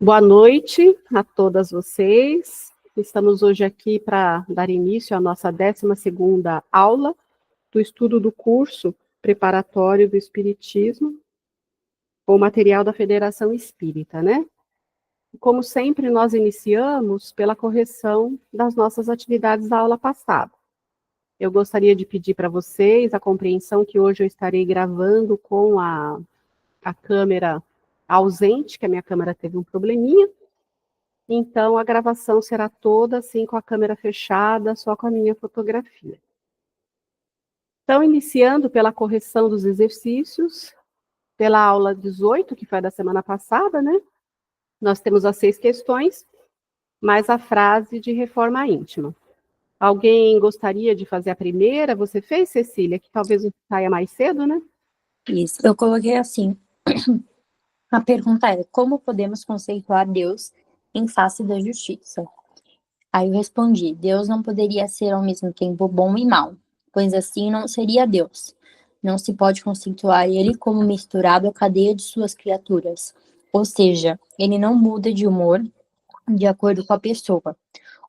Boa noite a todas vocês. Estamos hoje aqui para dar início à nossa 12ª aula do estudo do curso preparatório do Espiritismo, com o material da Federação Espírita, né? Como sempre, nós iniciamos pela correção das nossas atividades da aula passada. Eu gostaria de pedir para vocês a compreensão que hoje eu estarei gravando com a câmera ausente, que a minha câmera teve um probleminha. Então, a gravação será toda assim, com a câmera fechada, só com a minha fotografia. Então, iniciando pela correção dos exercícios, pela aula 18, que foi da semana passada, né? Nós temos as 6 questões, mais a frase de reforma íntima. Alguém gostaria de fazer a primeira? Você fez, Cecília? Que talvez você saia mais cedo, né? Isso, eu coloquei assim. A pergunta é: como podemos conceituar Deus em face da justiça? Aí eu respondi: Deus não poderia ser ao mesmo tempo bom e mau, pois assim não seria Deus. Não se pode conceituar ele como misturado à cadeia de suas criaturas. Ou seja, ele não muda de humor de acordo com a pessoa,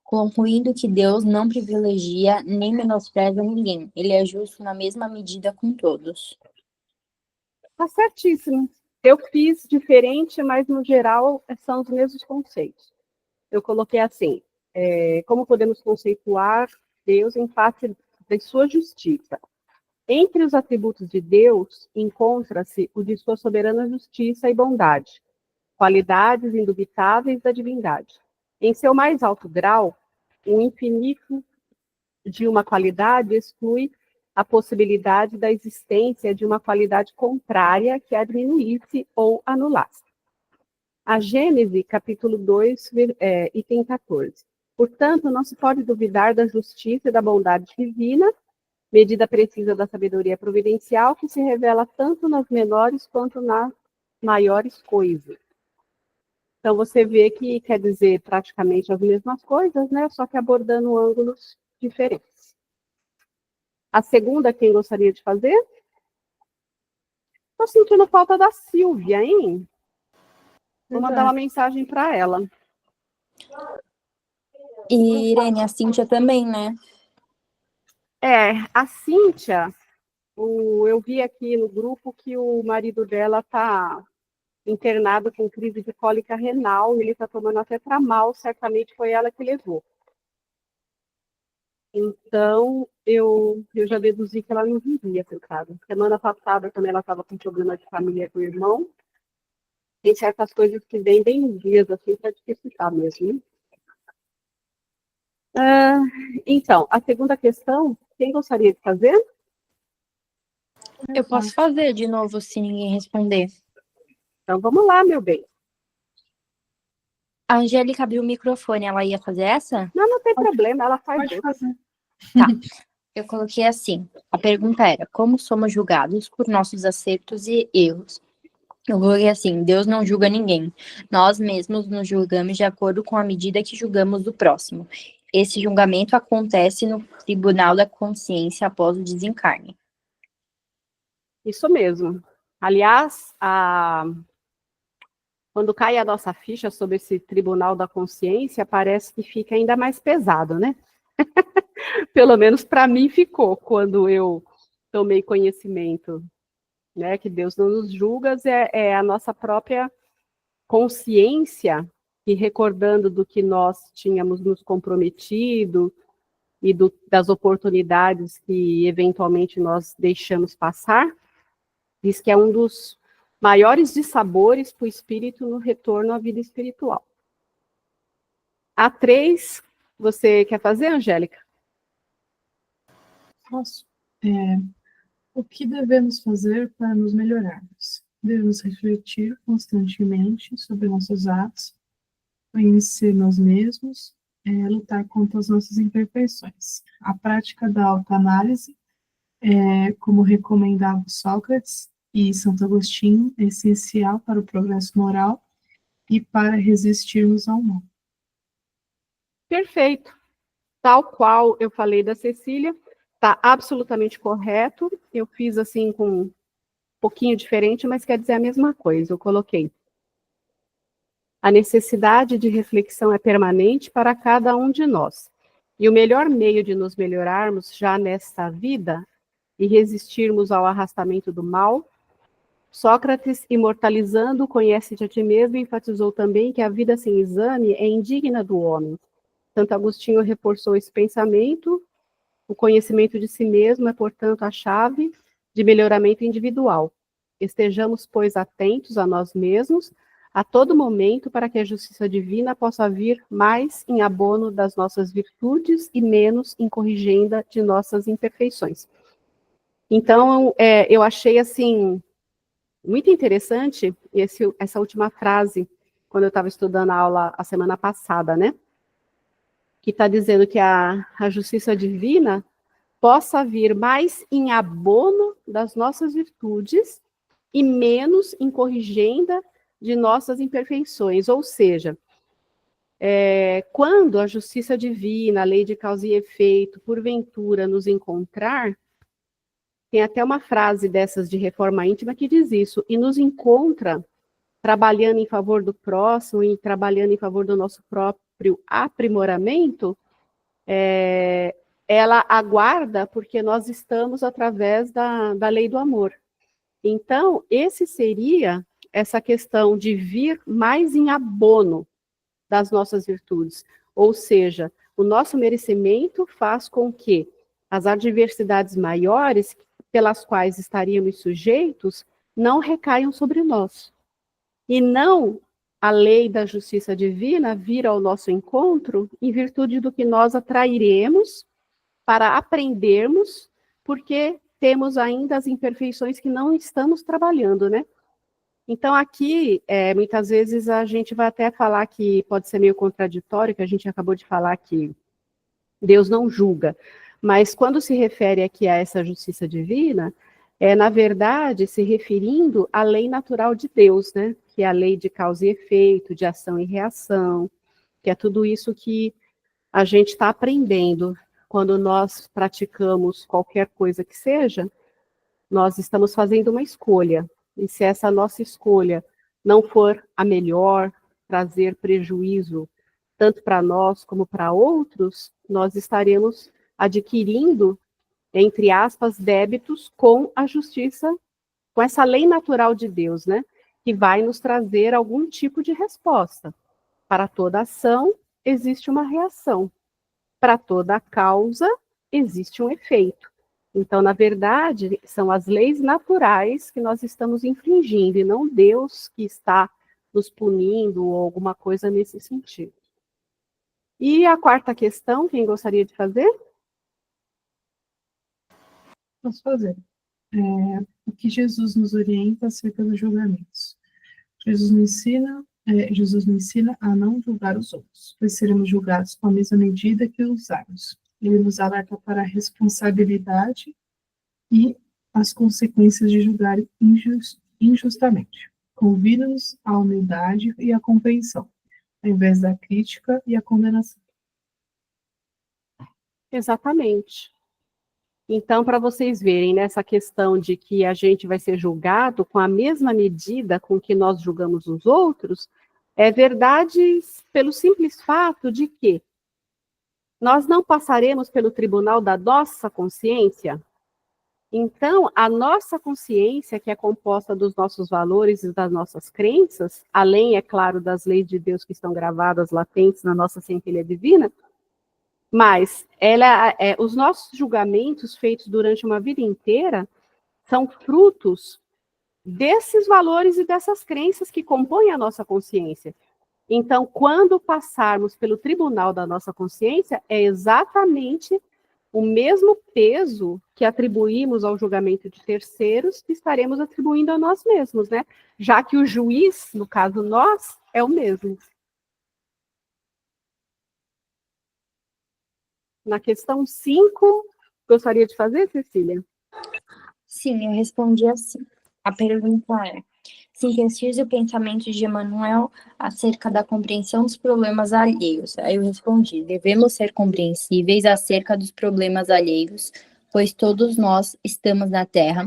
concluindo que Deus não privilegia nem menospreza ninguém. Ele é justo na mesma medida com todos. Tá certíssimo. Eu fiz diferente, mas no geral são os mesmos conceitos. Eu coloquei assim: como podemos conceituar Deus em face de sua justiça? Entre os atributos de Deus, encontra-se o de sua soberana justiça e bondade, qualidades indubitáveis da divindade. Em seu mais alto grau, o infinito de uma qualidade exclui a possibilidade da existência de uma qualidade contrária que a diminuísse ou anulasse. A Gênese, capítulo 2, item 14. Portanto, não se pode duvidar da justiça e da bondade divina, medida precisa da sabedoria providencial, que se revela tanto nas menores quanto nas maiores coisas. Então, você vê que quer dizer praticamente as mesmas coisas, né? Só que abordando ângulos diferentes. A segunda, quem gostaria de fazer? Estou sentindo falta da Silvia, hein? Vou mandar uma mensagem para ela. E, Irene, a Cíntia também, né? A Cíntia, eu vi aqui no grupo que o marido dela está internado com crise de cólica renal, ele está tomando até tramal, certamente foi ela que levou. Então, eu já deduzi que ela não vivia, coitada. Semana passada também ela estava com problema de família com o irmão. Tem certas coisas que vêm bem nos dias, assim, para dificultar mesmo, né? Então, a segunda questão, quem gostaria de fazer? Eu posso fazer de novo se ninguém responder. Então, vamos lá, meu bem. A Angélica abriu o microfone, ela ia fazer essa? Não tem problema, ela faz. Pode fazer. Tá. Eu coloquei assim. A pergunta era: como somos julgados por nossos acertos e erros? Eu coloquei assim: Deus não julga ninguém. Nós mesmos nos julgamos de acordo com a medida que julgamos do próximo. Esse julgamento acontece no tribunal da consciência após o desencarne. Isso mesmo. Aliás, quando cai a nossa ficha sobre esse tribunal da consciência, parece que fica ainda mais pesado, né? Pelo menos para mim ficou, quando eu tomei conhecimento, né, que Deus não nos julga, é a nossa própria consciência, e recordando do que nós tínhamos nos comprometido e das oportunidades que eventualmente nós deixamos passar, diz que é um dos maiores dissabores para o espírito no retorno à vida espiritual. A 3, você quer fazer, Angélica? Posso. O que devemos fazer para nos melhorarmos? Devemos refletir constantemente sobre nossos atos, conhecer nós mesmos, lutar contra as nossas imperfeições. A prática da autoanálise, como recomendava Sócrates e Santo Agostinho, é essencial para o progresso moral e para resistirmos ao mal. Perfeito. Tal qual eu falei da Cecília, está absolutamente correto. Eu fiz assim com um pouquinho diferente, mas quer dizer a mesma coisa. Eu coloquei: A necessidade de reflexão é permanente para cada um de nós. E o melhor meio de nos melhorarmos já nesta vida e resistirmos ao arrastamento do mal, Sócrates, imortalizando Conhece-te a ti mesmo, enfatizou também que a vida sem exame é indigna do homem. Santo Agostinho reforçou esse pensamento. O conhecimento de si mesmo é, portanto, a chave de melhoramento individual. Estejamos, pois, atentos a nós mesmos a todo momento para que a justiça divina possa vir mais em abono das nossas virtudes e menos em corrigenda de nossas imperfeições. Então, eu achei, assim, muito interessante essa última frase, quando eu estava estudando a aula a semana passada, né? Que está dizendo que a justiça divina possa vir mais em abono das nossas virtudes e menos em corrigenda de nossas imperfeições. Ou seja, quando a justiça divina, a lei de causa e efeito, porventura nos encontrar, tem até uma frase dessas de reforma íntima que diz isso, e nos encontra trabalhando em favor do próximo e trabalhando em favor do nosso próprio aprimoramento, ela aguarda porque nós estamos através da lei do amor. Então, esse seria essa questão de vir mais em abono das nossas virtudes. Ou seja, o nosso merecimento faz com que as adversidades maiores, pelas quais estaríamos sujeitos, não recaiam sobre nós. E não a lei da justiça divina vir ao nosso encontro em virtude do que nós atrairemos para aprendermos, porque temos ainda as imperfeições que não estamos trabalhando, né? Então, aqui, muitas vezes, a gente vai até falar que pode ser meio contraditório, que a gente acabou de falar que Deus não julga, mas quando se refere aqui a essa justiça divina, na verdade, se referindo à lei natural de Deus, né? Que é a lei de causa e efeito, de ação e reação, que é tudo isso que a gente está aprendendo. Quando nós praticamos qualquer coisa que seja, nós estamos fazendo uma escolha. E se essa nossa escolha não for a melhor, trazer prejuízo tanto para nós como para outros, nós estaremos adquirindo, entre aspas, débitos com a justiça, com essa lei natural de Deus, né? Que vai nos trazer algum tipo de resposta. Para toda ação, existe uma reação. Para toda causa, existe um efeito. Então, na verdade, são as leis naturais que nós estamos infringindo, e não Deus que está nos punindo ou alguma coisa nesse sentido. E a quarta questão, quem gostaria de fazer? Posso fazer. O que Jesus nos orienta acerca dos julgamentos. Jesus nos ensina a não julgar os outros, pois seremos julgados com a mesma medida que usarmos. Ele nos alerta para a responsabilidade e as consequências de julgar injustamente. Convida-nos à humildade e à compreensão, ao invés da crítica e a condenação. Exatamente. Então, para vocês verem, nessa questão de que a gente vai ser julgado com a mesma medida com que nós julgamos os outros, é verdade pelo simples fato de que nós não passaremos pelo tribunal da nossa consciência. Então, a nossa consciência, que é composta dos nossos valores e das nossas crenças, além, é claro, das leis de Deus que estão gravadas, latentes na nossa centelha divina, mas os nossos julgamentos feitos durante uma vida inteira são frutos desses valores e dessas crenças que compõem a nossa consciência. Então, quando passarmos pelo tribunal da nossa consciência, é exatamente o mesmo peso que atribuímos ao julgamento de terceiros que estaremos atribuindo a nós mesmos, né? Já que o juiz, no caso nós, é o mesmo. Na questão 5, gostaria de fazer, Cecília? Sim, eu respondi assim. A pergunta é: sintetize o pensamento de Emmanuel acerca da compreensão dos problemas alheios. Aí eu respondi: devemos ser compreensíveis acerca dos problemas alheios, pois todos nós estamos na Terra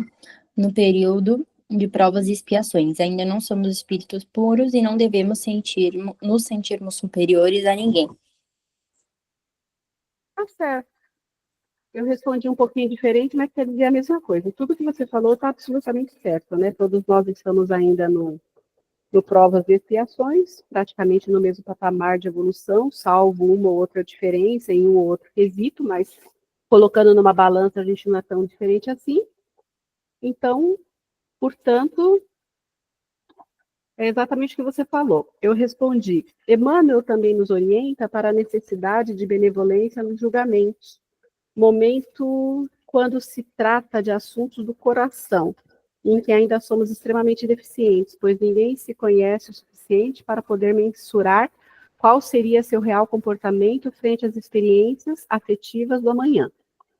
no período de provas e expiações. Ainda não somos espíritos puros e não devemos nos sentirmos superiores a ninguém. Tá certo. Eu respondi um pouquinho diferente, mas quer dizer a mesma coisa. Tudo que você falou está absolutamente certo, né? Todos nós estamos ainda no provas e expiações, praticamente no mesmo patamar de evolução, salvo uma ou outra diferença em um ou outro quesito, mas colocando numa balança a gente não é tão diferente assim. Então, portanto, é exatamente o que você falou. Eu respondi, Emmanuel também nos orienta para a necessidade de benevolência nos julgamentos, momento quando se trata de assuntos do coração, em que ainda somos extremamente deficientes, pois ninguém se conhece o suficiente para poder mensurar qual seria seu real comportamento frente às experiências afetivas do amanhã.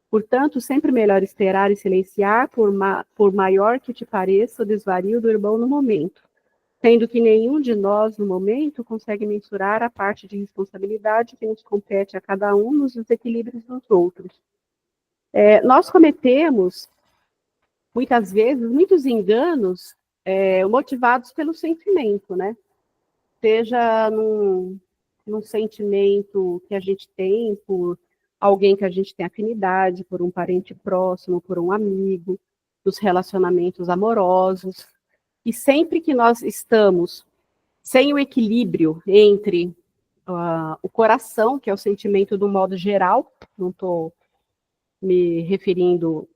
Portanto, sempre melhor esperar e silenciar, por maior que te pareça o desvario do irmão no momento, sendo que nenhum de nós, no momento, consegue mensurar a parte de responsabilidade que nos compete a cada um nos desequilíbrios dos outros. Nós cometemos, muitas vezes, muitos enganos motivados pelo sentimento, né? Seja num sentimento que a gente tem por alguém que a gente tem afinidade, por um parente próximo, por um amigo, dos relacionamentos amorosos. E sempre que nós estamos sem o equilíbrio entre o coração, que é o sentimento do modo geral, não estou me referindo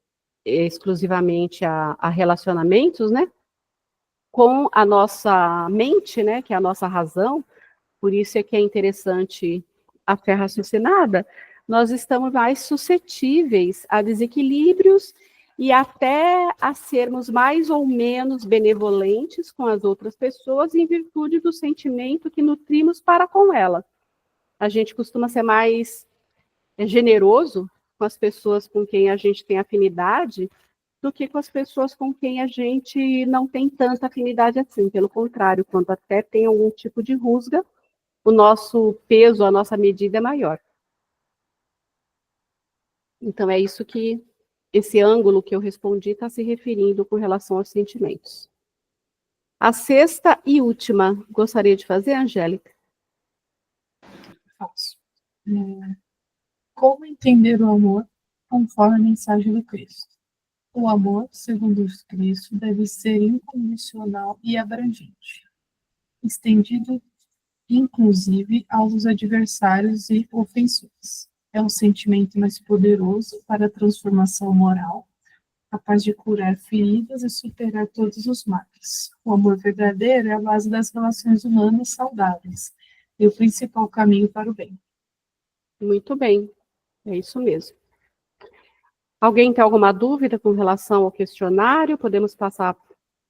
exclusivamente a relacionamentos, né? Com a nossa mente, né? Que é a nossa razão, por isso é que é interessante a fé raciocinada, nós estamos mais suscetíveis a desequilíbrios e até a sermos mais ou menos benevolentes com as outras pessoas em virtude do sentimento que nutrimos para com ela. A gente costuma ser mais generoso com as pessoas com quem a gente tem afinidade do que com as pessoas com quem a gente não tem tanta afinidade assim. Pelo contrário, quando até tem algum tipo de rusga, o nosso peso, a nossa medida é maior. Então, é isso que esse ângulo que eu respondi está se referindo com relação aos sentimentos. A sexta e última, gostaria de fazer, Angélica? Faço. Como entender o amor conforme a mensagem do Cristo? O amor, segundo o Cristo, deve ser incondicional e abrangente, estendido inclusive aos adversários e ofensores. É um sentimento mais poderoso para a transformação moral, capaz de curar feridas e superar todos os males. O amor verdadeiro é a base das relações humanas saudáveis e o principal caminho para o bem. Muito bem, é isso mesmo. Alguém tem alguma dúvida com relação ao questionário? Podemos passar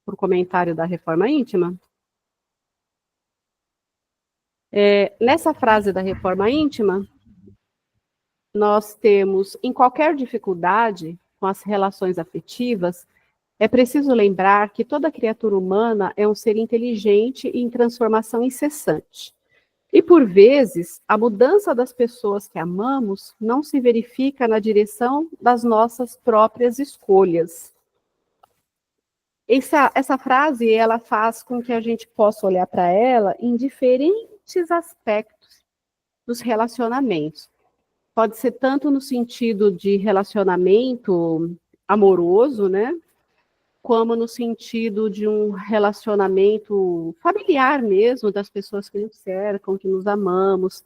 por comentário da reforma íntima? Nessa frase da reforma íntima, nós temos, em qualquer dificuldade com as relações afetivas, é preciso lembrar que toda criatura humana é um ser inteligente e em transformação incessante. E, por vezes, a mudança das pessoas que amamos não se verifica na direção das nossas próprias escolhas. Essa frase, ela faz com que a gente possa olhar para ela em diferentes aspectos dos relacionamentos. Pode ser tanto no sentido de relacionamento amoroso, né? Como no sentido de um relacionamento familiar mesmo, das pessoas que nos cercam, que nos amamos.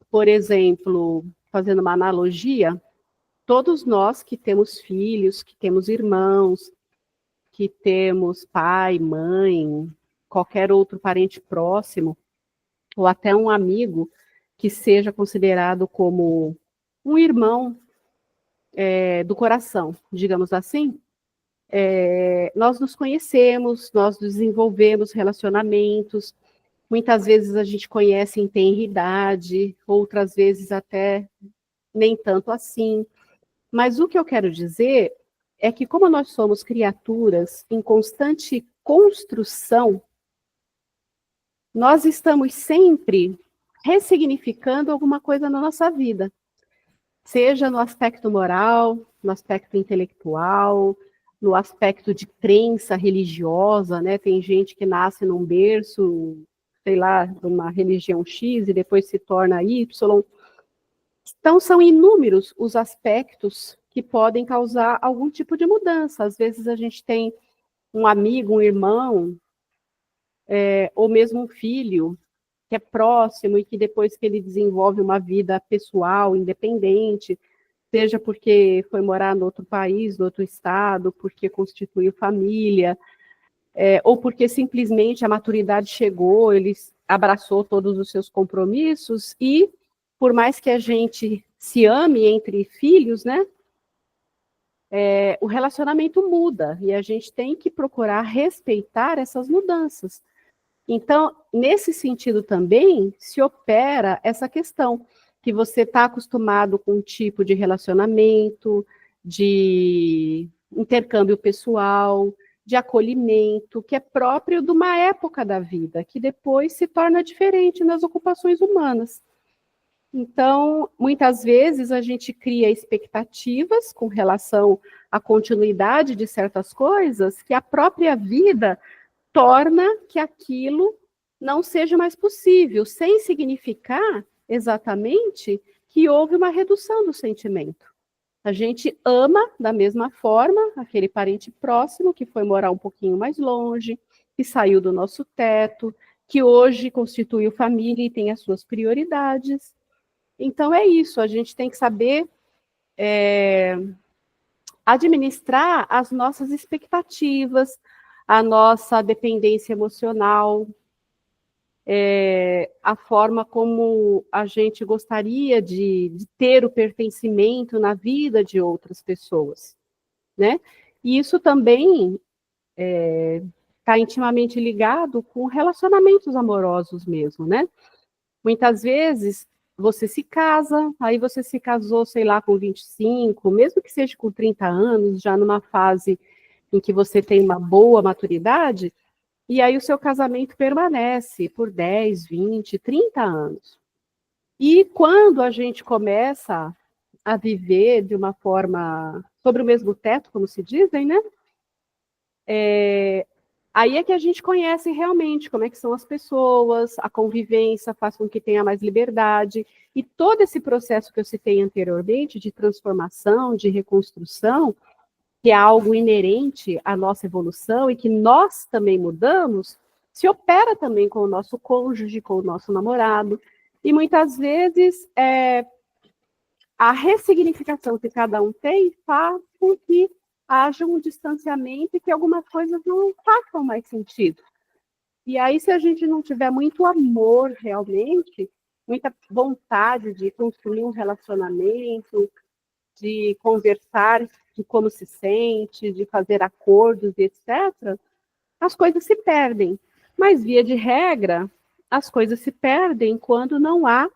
Por exemplo, fazendo uma analogia, todos nós que temos filhos, que temos irmãos, que temos pai, mãe, qualquer outro parente próximo, ou até um amigo que seja considerado como um irmão do coração, digamos assim, nós nos conhecemos, nós desenvolvemos relacionamentos, muitas vezes a gente conhece em tenra idade, outras vezes até nem tanto assim. Mas o que eu quero dizer é que, como nós somos criaturas em constante construção, nós estamos sempre ressignificando alguma coisa na nossa vida, seja no aspecto moral, no aspecto intelectual, no aspecto de crença religiosa, né? Tem gente que nasce num berço, sei lá, de uma religião X e depois se torna Y. Então, são inúmeros os aspectos que podem causar algum tipo de mudança. Às vezes a gente tem um amigo, um irmão, ou mesmo um filho que é próximo e que depois que ele desenvolve uma vida pessoal, independente, seja porque foi morar no outro país, no outro estado, porque constituiu família, ou porque simplesmente a maturidade chegou, ele abraçou todos os seus compromissos e, por mais que a gente se ame entre filhos, né, o relacionamento muda e a gente tem que procurar respeitar essas mudanças. Então, nesse sentido também, se opera essa questão, que você está acostumado com um tipo de relacionamento, de intercâmbio pessoal, de acolhimento, que é próprio de uma época da vida, que depois se torna diferente nas ocupações humanas. Então, muitas vezes a gente cria expectativas com relação à continuidade de certas coisas, que a própria vida torna que aquilo não seja mais possível, sem significar exatamente que houve uma redução do sentimento. A gente ama da mesma forma aquele parente próximo que foi morar um pouquinho mais longe, que saiu do nosso teto, que hoje constituiu família e tem as suas prioridades. Então é isso, a gente tem que saber administrar as nossas expectativas, a nossa dependência emocional, a forma como a gente gostaria de ter o pertencimento na vida de outras pessoas, né? E isso também está intimamente ligado com relacionamentos amorosos mesmo, né? Muitas vezes você se casa, aí você se casou, sei lá, com 25, mesmo que seja com 30 anos, já numa fase em que você tem uma boa maturidade, e aí o seu casamento permanece por 10, 20, 30 anos. E quando a gente começa a viver de uma forma sobre o mesmo teto, como se dizem, né? Aí é que a gente conhece realmente como é que são as pessoas, a convivência faz com que tenha mais liberdade, e todo esse processo que eu citei anteriormente, de transformação, de reconstrução, que é algo inerente à nossa evolução e que nós também mudamos, se opera também com o nosso cônjuge, com o nosso namorado, e muitas vezes a ressignificação que cada um tem faz com que haja um distanciamento e que algumas coisas não façam mais sentido. E aí, se a gente não tiver muito amor realmente, muita vontade de construir um relacionamento, de conversar de como se sente, de fazer acordos, etc., as coisas se perdem. Mas, via de regra, as coisas se perdem quando não há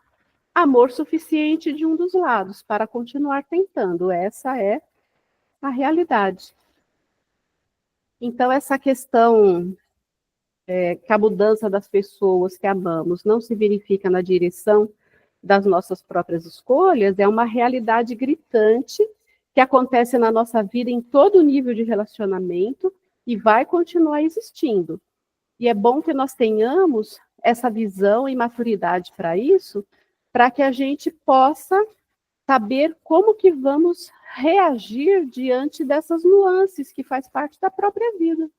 amor suficiente de um dos lados para continuar tentando. Essa é a realidade. Então, essa questão que a mudança das pessoas que amamos não se verifica na direção das nossas próprias escolhas, é uma realidade gritante que acontece na nossa vida em todo nível de relacionamento e vai continuar existindo. E é bom que nós tenhamos essa visão e maturidade para isso, para que a gente possa saber como que vamos reagir diante dessas nuances que faz parte da própria vida.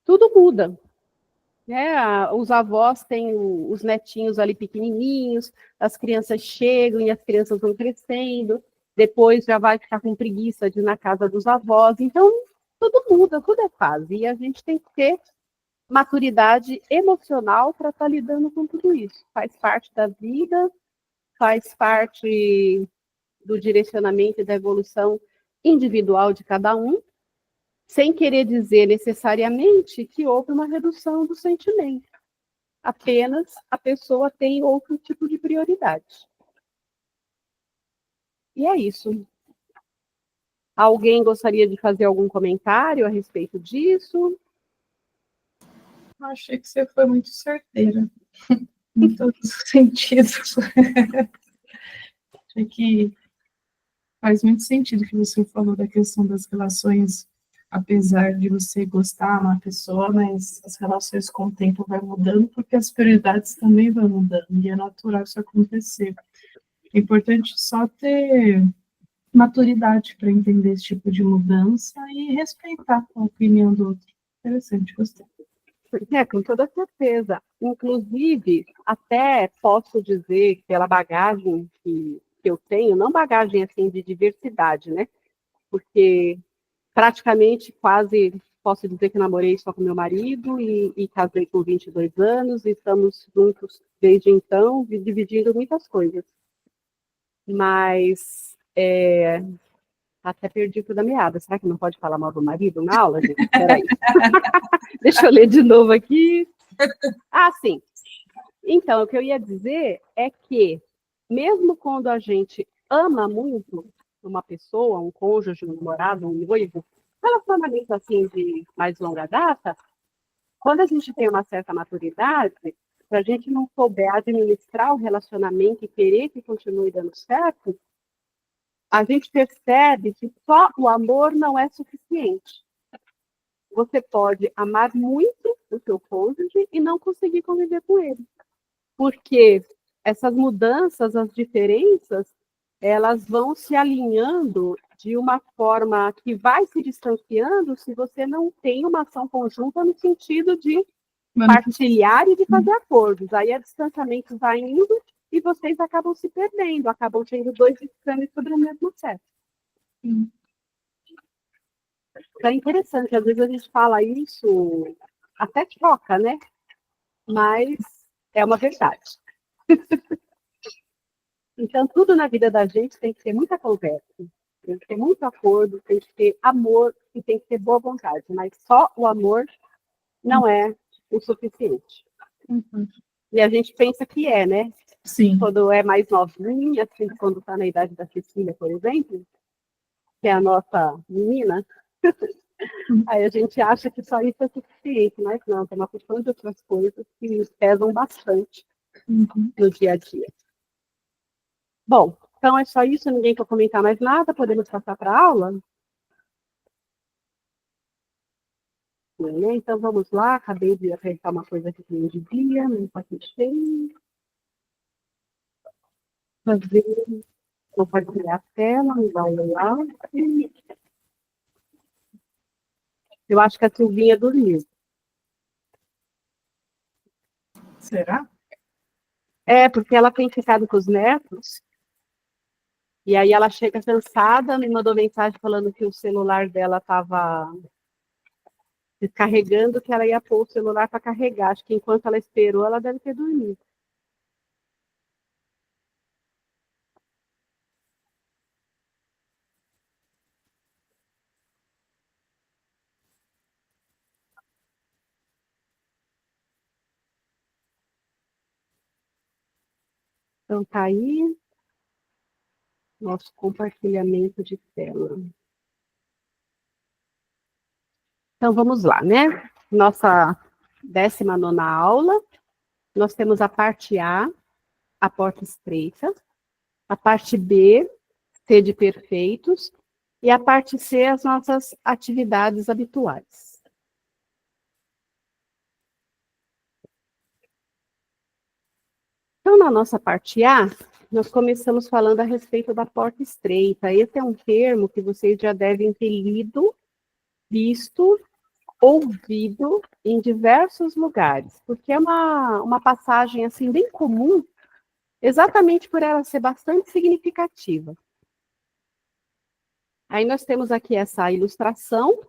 Tudo muda. Os avós têm os netinhos ali pequenininhos, as crianças chegam e as crianças vão crescendo, depois já vai ficar com preguiça de ir na casa dos avós. Então, tudo muda, tudo é fase. E a gente tem que ter maturidade emocional para estar lidando com tudo isso. Faz parte da vida, faz parte do direcionamento e da evolução individual de cada um, sem querer dizer necessariamente que houve uma redução do sentimento. Apenas a pessoa tem outro tipo de prioridade. E é isso. Alguém gostaria de fazer algum comentário a respeito disso? Achei que você foi muito certeira, em todos os sentidos. Achei que Faz muito sentido o que você falou da questão das relações, apesar de você gostar de uma pessoa, mas as relações com o tempo vai mudando, porque as prioridades também vão mudando, e é natural isso acontecer. É importante só ter maturidade para entender esse tipo de mudança e respeitar a opinião do outro. Interessante, gostei. Com toda certeza. Inclusive, até posso dizer, pela bagagem que eu tenho, não bagagem assim de diversidade, né? Porque praticamente quase posso dizer que namorei só com meu marido e casei com 22 anos e estamos juntos desde então, dividindo muitas coisas. Mas até perdi tudo a meada. Será que não pode falar mal do marido na aula, gente? Peraí. Deixa eu ler de novo aqui. Ah, sim. Então, o que eu ia dizer é que, mesmo quando a gente ama muito uma pessoa, um cônjuge, um namorado, um noivo, relacionamento assim de mais longa data, quando a gente tem uma certa maturidade, se a gente não souber administrar o relacionamento e querer que continue dando certo, a gente percebe que só o amor não é suficiente. Você pode amar muito o seu cônjuge e não conseguir conviver com ele. Porque essas mudanças, as diferenças, elas vão se alinhando de uma forma que vai se distanciando se você não tem uma ação conjunta no sentido de partilhar e de fazer acordos. Aí o distanciamento vai indo e vocês acabam se perdendo, acabam tendo dois exames sobre o mesmo sexo. É interessante, às vezes a gente fala isso, até troca, né? Mas é uma verdade. Então, tudo na vida da gente tem que ter muita conversa, tem que ter muito acordo, tem que ter amor e tem que ter boa vontade. Mas só o amor não é o suficiente. Uhum. E a gente pensa que é, né? Sim. Quando é mais novinha, assim, quando está na idade da Cecília, por exemplo, que é a nossa menina, aí a gente acha que só isso é suficiente, mas não, tem uma porção de outras coisas que pesam bastante no dia a dia. Bom, então é só isso, ninguém quer comentar mais nada, podemos passar para a aula? Então vamos lá, acabei de apertar uma coisa aqui que não devia, não pode cheio. Fazer, compartilhar a tela, me dá um lá. Eu acho que a Silvinha dormiu. Será? É, porque ela tem ficado com os netos, e aí ela chega cansada, me mandou mensagem falando que o celular dela estava descarregando, que ela ia pôr o celular para carregar. Acho que enquanto ela esperou, ela deve ter dormido. Então, tá aí nosso compartilhamento de tela. Então, vamos lá, né? Nossa 19ª aula. Nós temos a parte A porta estreita, a parte B, C de perfeitos, e a parte C, as nossas atividades habituais. Então, na nossa parte A, nós começamos falando a respeito da porta estreita. Esse é um termo que vocês já devem ter lido, visto, ouvido em diversos lugares, porque é uma passagem assim bem comum, exatamente por ela ser bastante significativa. Aí nós temos aqui essa ilustração.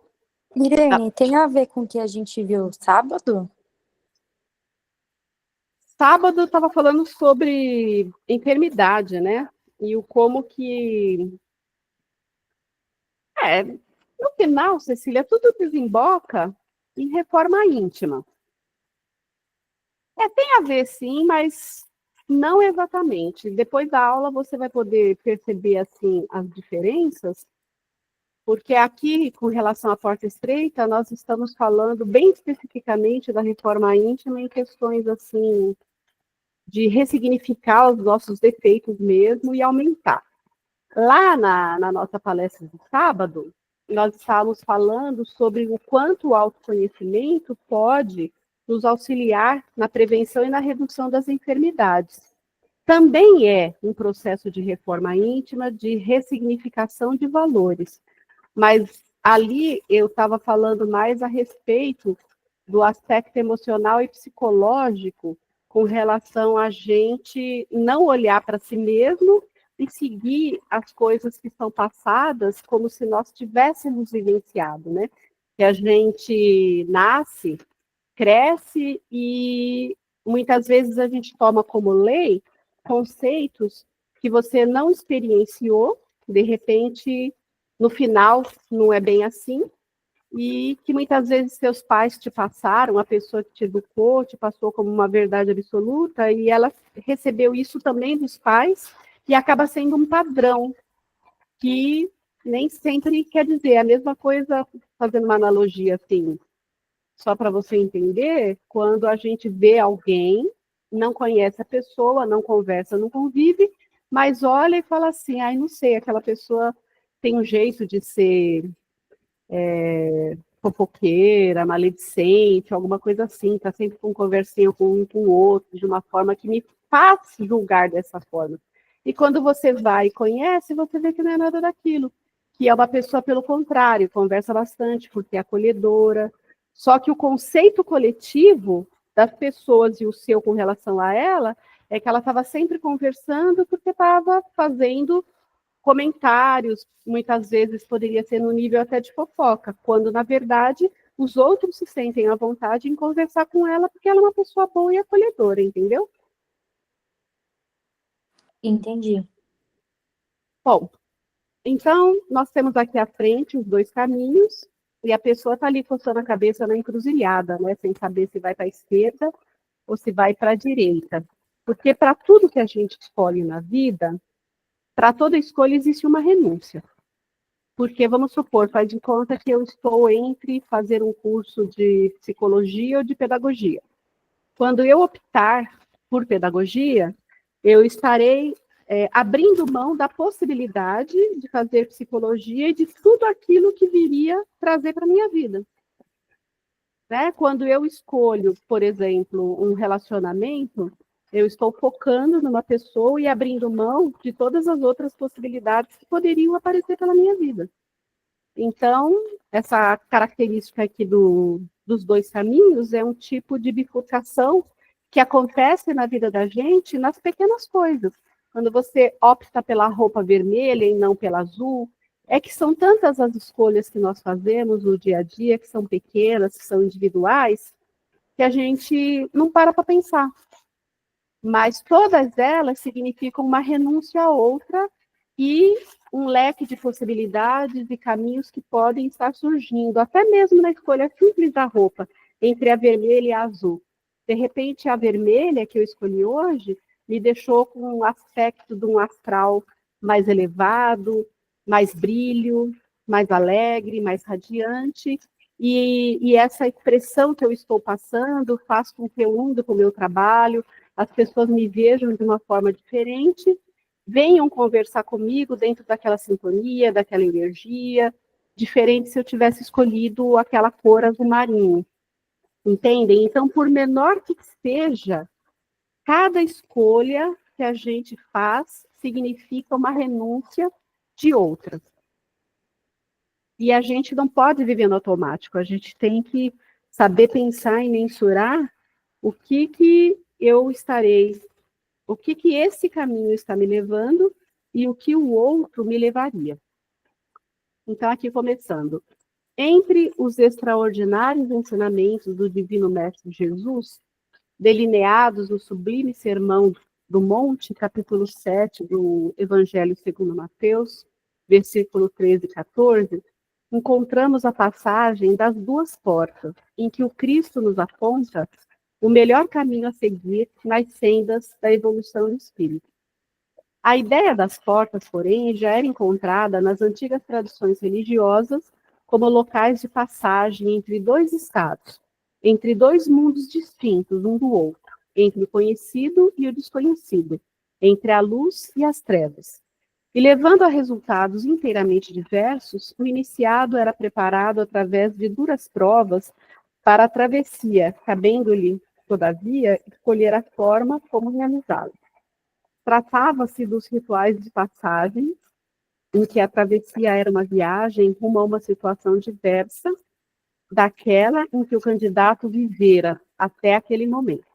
Irene, tem a ver com o que a gente viu sábado? Sábado eu estava falando sobre enfermidade, né? E o como que... no final, Cecília, tudo desemboca em reforma íntima. Tem a ver sim, mas não exatamente. Depois da aula você vai poder perceber assim as diferenças, porque aqui, com relação à porta estreita, nós estamos falando bem especificamente da reforma íntima em questões assim de ressignificar os nossos defeitos mesmo e aumentar. Lá na nossa palestra de sábado, nós estávamos falando sobre o quanto o autoconhecimento pode nos auxiliar na prevenção e na redução das enfermidades. Também é um processo de reforma íntima, de ressignificação de valores. Mas ali eu estava falando mais a respeito do aspecto emocional e psicológico com relação a gente não olhar para si mesmo e seguir as coisas que são passadas como se nós tivéssemos vivenciado, né? Que a gente nasce, cresce e muitas vezes a gente toma como lei conceitos que você não experienciou, de repente, no final, não é bem assim, e que muitas vezes seus pais te passaram, a pessoa que te educou, te passou como uma verdade absoluta, e ela recebeu isso também dos pais, e acaba sendo um padrão, que nem sempre quer dizer a mesma coisa, fazendo uma analogia assim, só para você entender, quando a gente vê alguém, não conhece a pessoa, não conversa, não convive, mas olha e fala assim, ai, não sei, aquela pessoa tem um jeito de ser fofoqueira, maledicente, alguma coisa assim, tá sempre com conversinha com um com o outro, de uma forma que me faz julgar dessa forma. E quando você vai e conhece, você vê que não é nada daquilo, que é uma pessoa, pelo contrário, conversa bastante, porque é acolhedora, só que o conceito coletivo das pessoas e o seu com relação a ela, é que ela estava sempre conversando porque estava fazendo comentários, muitas vezes poderia ser no nível até de fofoca, quando, na verdade, os outros se sentem à vontade em conversar com ela, porque ela é uma pessoa boa e acolhedora, entendeu? Entendi. Bom, então, nós temos aqui à frente os dois caminhos, e a pessoa está ali coçando a cabeça na encruzilhada, né, sem saber se vai para a esquerda ou se vai para a direita. Porque para tudo que a gente escolhe na vida, para toda escolha existe uma renúncia. Porque, vamos supor, faz de conta que eu estou entre fazer um curso de psicologia ou de pedagogia. Quando eu optar por pedagogia, eu estarei abrindo mão da possibilidade de fazer psicologia e de tudo aquilo que viria trazer para a minha vida. Né? Quando eu escolho, por exemplo, um relacionamento, eu estou focando numa pessoa e abrindo mão de todas as outras possibilidades que poderiam aparecer pela minha vida. Então, essa característica aqui dos dois caminhos é um tipo de bifurcação que acontece na vida da gente nas pequenas coisas. Quando você opta pela roupa vermelha e não pela azul, é que são tantas as escolhas que nós fazemos no dia a dia, que são pequenas, que são individuais, que a gente não para pensar. Mas todas elas significam uma renúncia a outra e um leque de possibilidades e caminhos que podem estar surgindo, até mesmo na escolha simples da roupa, entre a vermelha e a azul. De repente, a vermelha que eu escolhi hoje me deixou com um aspecto de um astral mais elevado, mais brilho, mais alegre, mais radiante, e essa expressão que eu estou passando faz com que eu ande com o meu trabalho, as pessoas me vejam de uma forma diferente, venham conversar comigo dentro daquela sintonia, daquela energia, diferente se eu tivesse escolhido aquela cor azul marinho. Entendem? Então, por menor que seja, cada escolha que a gente faz significa uma renúncia de outras. E a gente não pode viver no automático, a gente tem que saber pensar e mensurar o que eu estarei, o que esse caminho está me levando e o que o outro me levaria. Então, aqui começando. Entre os extraordinários ensinamentos do Divino Mestre Jesus, delineados no sublime Sermão do Monte, capítulo 7 do Evangelho segundo Mateus, versículo 13 e 14, encontramos a passagem das duas portas, em que o Cristo nos aponta o melhor caminho a seguir nas sendas da evolução do espírito. A ideia das portas, porém, já era encontrada nas antigas tradições religiosas como locais de passagem entre dois estados, entre dois mundos distintos um do outro, entre o conhecido e o desconhecido, entre a luz e as trevas. E levando a resultados inteiramente diversos, o iniciado era preparado através de duras provas para a travessia, cabendo-lhe, todavia, escolher a forma como realizá-la. Tratava-se dos rituais de passagem, em que a travessia era uma viagem rumo a uma situação diversa daquela em que o candidato vivera até aquele momento.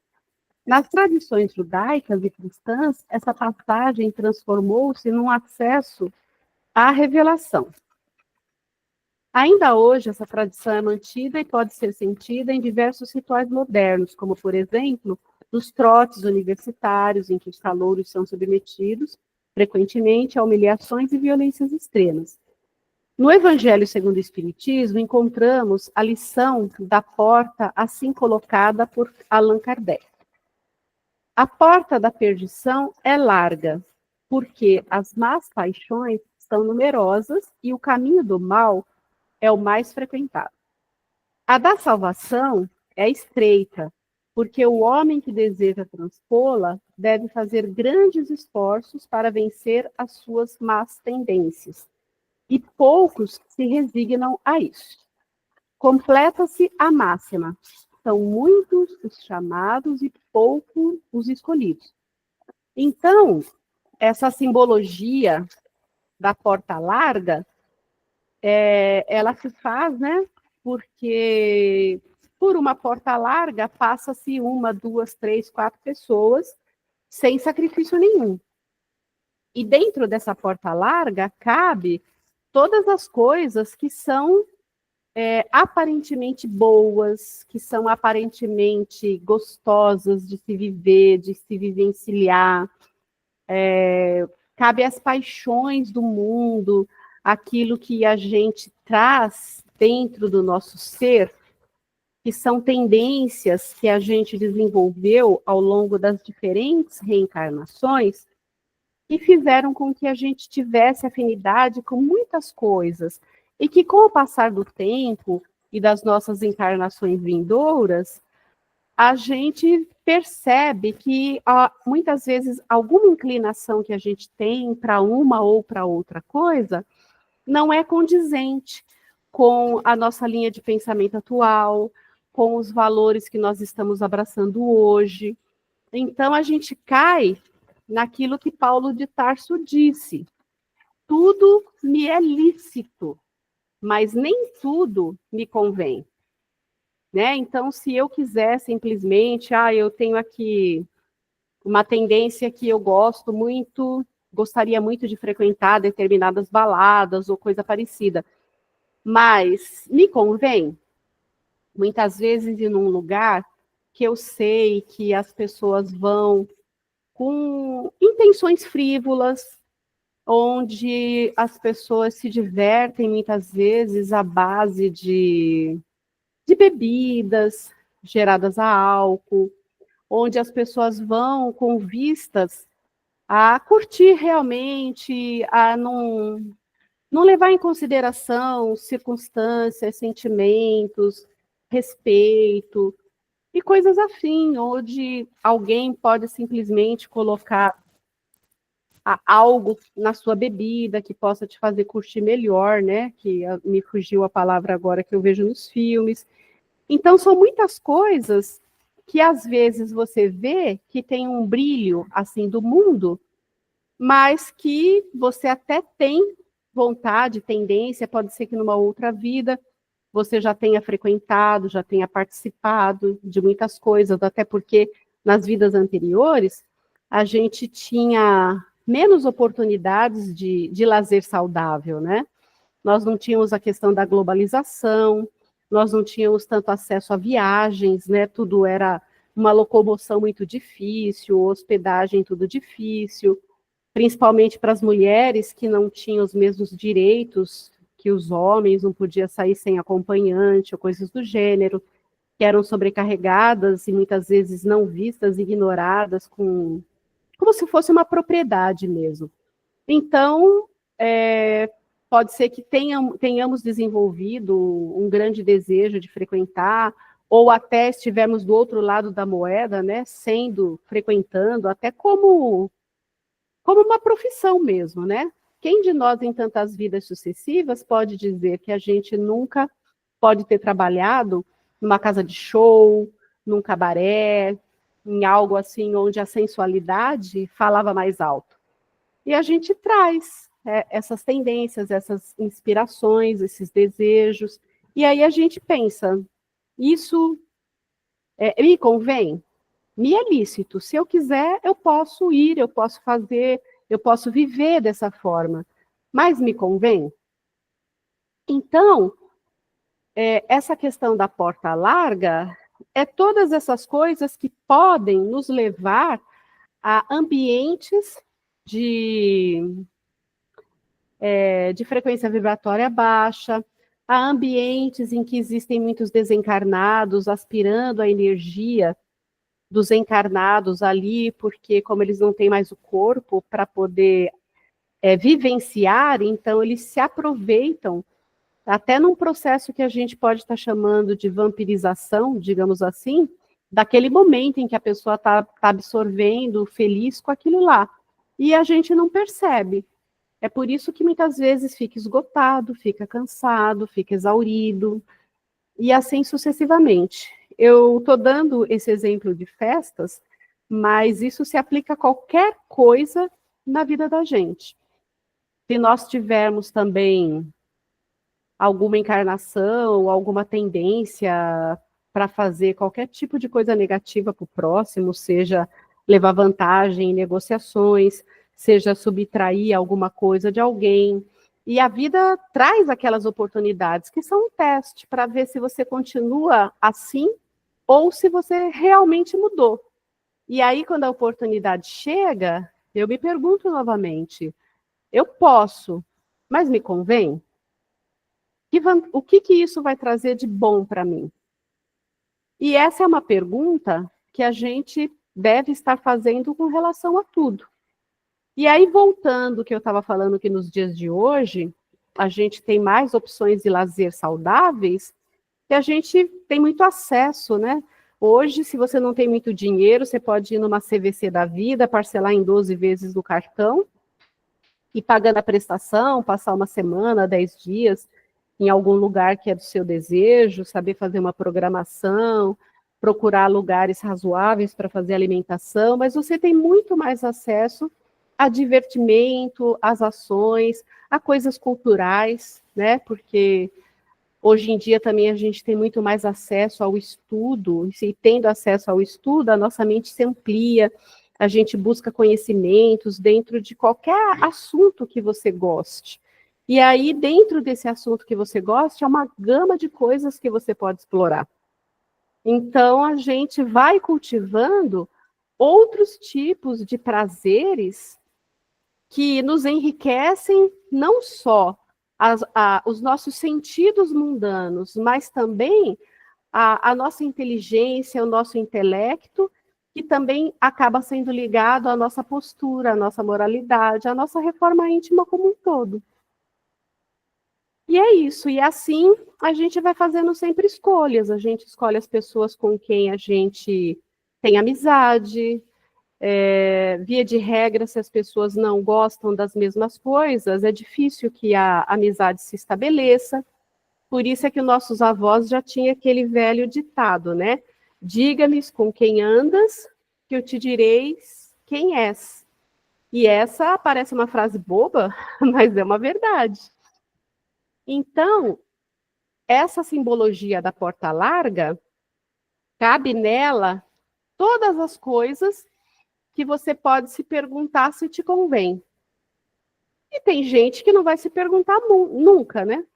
Nas tradições judaicas e cristãs, essa passagem transformou-se num acesso à revelação. Ainda hoje, essa tradição é mantida e pode ser sentida em diversos rituais modernos, como, por exemplo, nos trotes universitários, em que os calouros são submetidos, frequentemente, a humilhações e violências extremas. No Evangelho segundo o Espiritismo, encontramos a lição da porta assim colocada por Allan Kardec. A porta da perdição é larga, porque as más paixões são numerosas e o caminho do mal é o mais frequentado. A da salvação é estreita, porque o homem que deseja transpô-la deve fazer grandes esforços para vencer as suas más tendências, e poucos se resignam a isso. Completa-se a máxima: são muitos os chamados e poucos os escolhidos. Então, essa simbologia da porta larga, ela se faz, né? Porque por uma porta larga passa-se 1, 2, 3, 4 pessoas sem sacrifício nenhum. E dentro dessa porta larga cabe todas as coisas que são aparentemente boas, que são aparentemente gostosas de se viver, de se vivenciar. Cabe as paixões do mundo, aquilo que a gente traz dentro do nosso ser, que são tendências que a gente desenvolveu ao longo das diferentes reencarnações, que fizeram com que a gente tivesse afinidade com muitas coisas, e que com o passar do tempo e das nossas encarnações vindouras, a gente percebe que muitas vezes alguma inclinação que a gente tem para uma ou para outra coisa não é condizente com a nossa linha de pensamento atual, com os valores que nós estamos abraçando hoje. Então a gente cai naquilo que Paulo de Tarso disse: tudo me é lícito, mas nem tudo me convém. Né? Então, se eu quiser simplesmente, eu tenho aqui uma tendência que eu gostaria muito de frequentar determinadas baladas ou coisa parecida, mas me convém, muitas vezes, ir num lugar que eu sei que as pessoas vão com intenções frívolas, onde as pessoas se divertem muitas vezes à base de bebidas geradas a álcool, onde as pessoas vão com vistas a curtir realmente, a não levar em consideração circunstâncias, sentimentos, respeito e coisas afim, onde alguém pode simplesmente colocar algo na sua bebida que possa te fazer curtir melhor, né? Que me fugiu a palavra agora que eu vejo nos filmes. Então, são muitas coisas que, às vezes, você vê que tem um brilho, assim, do mundo, mas que você até tem vontade, tendência, pode ser que numa outra vida você já tenha frequentado, já tenha participado de muitas coisas, até porque nas vidas anteriores a gente tinha menos oportunidades de lazer saudável, né? Nós não tínhamos a questão da globalização, nós não tínhamos tanto acesso a viagens, né? Tudo era uma locomoção muito difícil, hospedagem tudo difícil, principalmente para as mulheres que não tinham os mesmos direitos que os homens, não podia sair sem acompanhante ou coisas do gênero, que eram sobrecarregadas e muitas vezes não vistas, ignoradas, como se fosse uma propriedade mesmo. Então, pode ser que tenhamos desenvolvido um grande desejo de frequentar, ou até estivermos do outro lado da moeda, né, frequentando, até como uma profissão mesmo, né? quem de nós em tantas vidas sucessivas pode dizer que a gente nunca pode ter trabalhado numa casa de show, num cabaré, em algo assim onde a sensualidade falava mais alto? E a gente traz essas tendências, essas inspirações, esses desejos, e aí a gente pensa, isso me convém? Me é lícito. Se eu quiser, eu posso ir, eu posso fazer, eu posso viver dessa forma. Mas me convém? Então, essa questão da porta larga é todas essas coisas que podem nos levar a ambientes de frequência vibratória baixa, a ambientes em que existem muitos desencarnados aspirando a energia dos encarnados ali, porque como eles não têm mais o corpo para poder vivenciar, então eles se aproveitam, até num processo que a gente pode estar chamando de vampirização, digamos assim, daquele momento em que a pessoa está absorvendo, feliz com aquilo lá. E a gente não percebe. É por isso que muitas vezes fica esgotado, fica cansado, fica exaurido, e assim sucessivamente. Eu estou dando esse exemplo de festas, mas isso se aplica a qualquer coisa na vida da gente. Se nós tivermos também alguma encarnação, alguma tendência para fazer qualquer tipo de coisa negativa para o próximo, seja levar vantagem em negociações, seja subtrair alguma coisa de alguém. E a vida traz aquelas oportunidades que são um teste para ver se você continua assim ou se você realmente mudou. E aí, quando a oportunidade chega, eu me pergunto novamente, eu posso, mas me convém? O que isso vai trazer de bom para mim? E essa é uma pergunta que a gente deve estar fazendo com relação a tudo. E aí, voltando ao que eu estava falando que nos dias de hoje, a gente tem mais opções de lazer saudáveis, e a gente tem muito acesso, né? Hoje, se você não tem muito dinheiro, você pode ir numa CVC da vida, parcelar em 12 vezes no cartão, e pagando a prestação, passar uma semana, 10 dias, em algum lugar que é do seu desejo, saber fazer uma programação, procurar lugares razoáveis para fazer alimentação, mas você tem muito mais acesso a divertimento, às ações, a coisas culturais, né? Porque hoje em dia também a gente tem muito mais acesso ao estudo, e tendo acesso ao estudo, a nossa mente se amplia, a gente busca conhecimentos dentro de qualquer assunto que você goste. E aí, dentro desse assunto que você goste, é uma gama de coisas que você pode explorar. Então, a gente vai cultivando outros tipos de prazeres que nos enriquecem não só os nossos sentidos mundanos, mas também a nossa inteligência, o nosso intelecto, que também acaba sendo ligado à nossa postura, à nossa moralidade, à nossa reforma íntima como um todo. E é isso, e assim a gente vai fazendo sempre escolhas, a gente escolhe as pessoas com quem a gente tem amizade, via de regra, se as pessoas não gostam das mesmas coisas, é difícil que a amizade se estabeleça, por isso é que nossos avós já tinham aquele velho ditado, né? Diga-me com quem andas, que eu te direi quem és. E essa parece uma frase boba, mas é uma verdade. Então, essa simbologia da porta larga, cabe nela todas as coisas que você pode se perguntar se te convém. E tem gente que não vai se perguntar nunca, né?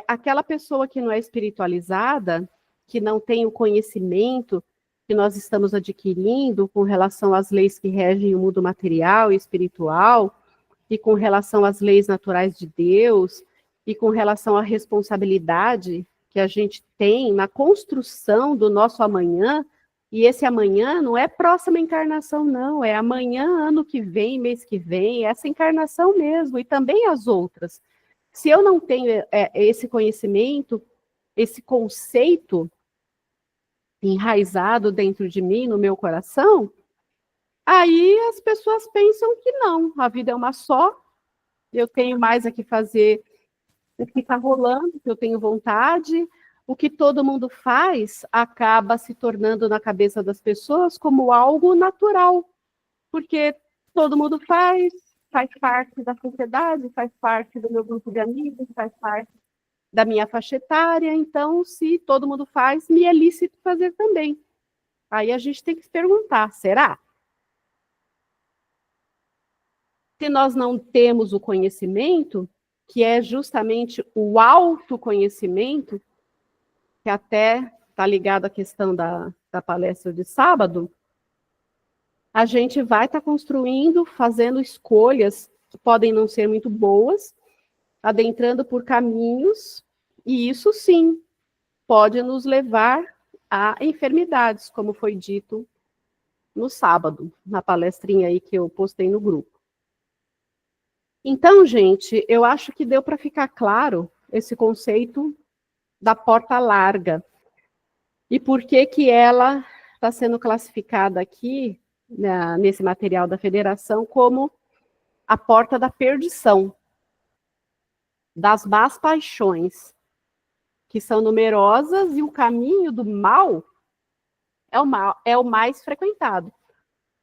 Aquela pessoa que não é espiritualizada, que não tem o conhecimento que nós estamos adquirindo com relação às leis que regem o mundo material e espiritual, e com relação às leis naturais de Deus, e com relação à responsabilidade que a gente tem na construção do nosso amanhã, e esse amanhã não é próxima encarnação, não, é amanhã, ano que vem, mês que vem, essa encarnação mesmo, e também as outras. Se eu não tenho esse conhecimento, esse conceito enraizado dentro de mim, no meu coração, aí as pessoas pensam que não, a vida é uma só, eu tenho mais a que fazer o que está rolando, que eu tenho vontade. O que todo mundo faz acaba se tornando na cabeça das pessoas como algo natural, porque todo mundo faz parte da sociedade, faz parte do meu grupo de amigos, faz parte da minha faixa etária, então, se todo mundo faz, me é lícito fazer também. Aí a gente tem que se perguntar, será? Se nós não temos o conhecimento, que é justamente o autoconhecimento, que até está ligado à questão da palestra de sábado, a gente vai estar construindo, fazendo escolhas que podem não ser muito boas, adentrando por caminhos, e isso sim pode nos levar a enfermidades, como foi dito no sábado, na palestrinha aí que eu postei no grupo. Então, gente, eu acho que deu para ficar claro esse conceito da porta larga. E por que que ela está sendo classificada aqui, nesse material da federação, como a porta da perdição, das más paixões, que são numerosas, e o caminho do mal é o mais frequentado.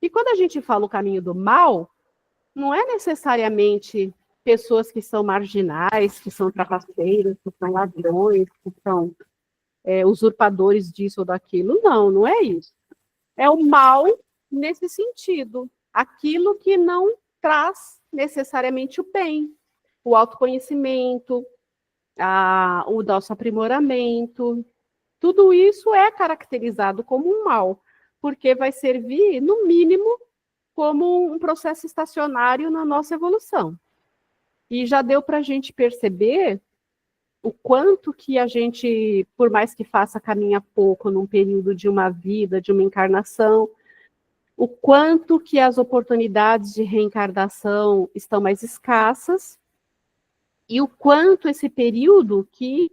E quando a gente fala o caminho do mal, não é necessariamente pessoas que são marginais, que são trapaceiros, que são ladrões, que são usurpadores disso ou daquilo. Não, não é isso. É o mal nesse sentido. Aquilo que não traz necessariamente o bem. O autoconhecimento, o nosso aprimoramento. Tudo isso é caracterizado como um mal, porque vai servir, no mínimo, como um processo estacionário na nossa evolução. E já deu para a gente perceber o quanto que a gente, por mais que faça caminha pouco num período de uma vida, de uma encarnação, o quanto que as oportunidades de reencarnação estão mais escassas, e o quanto esse período que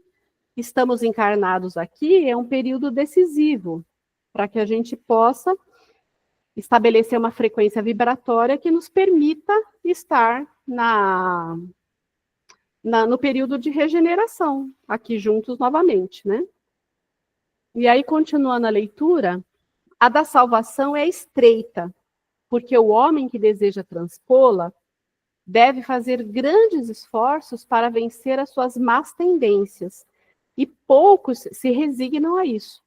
estamos encarnados aqui é um período decisivo, para que a gente possa estabelecer uma frequência vibratória que nos permita estar no período de regeneração, aqui juntos novamente, né? E aí, continuando a leitura, a da salvação é estreita, porque o homem que deseja transpô-la deve fazer grandes esforços para vencer as suas más tendências, e poucos se resignam a isso.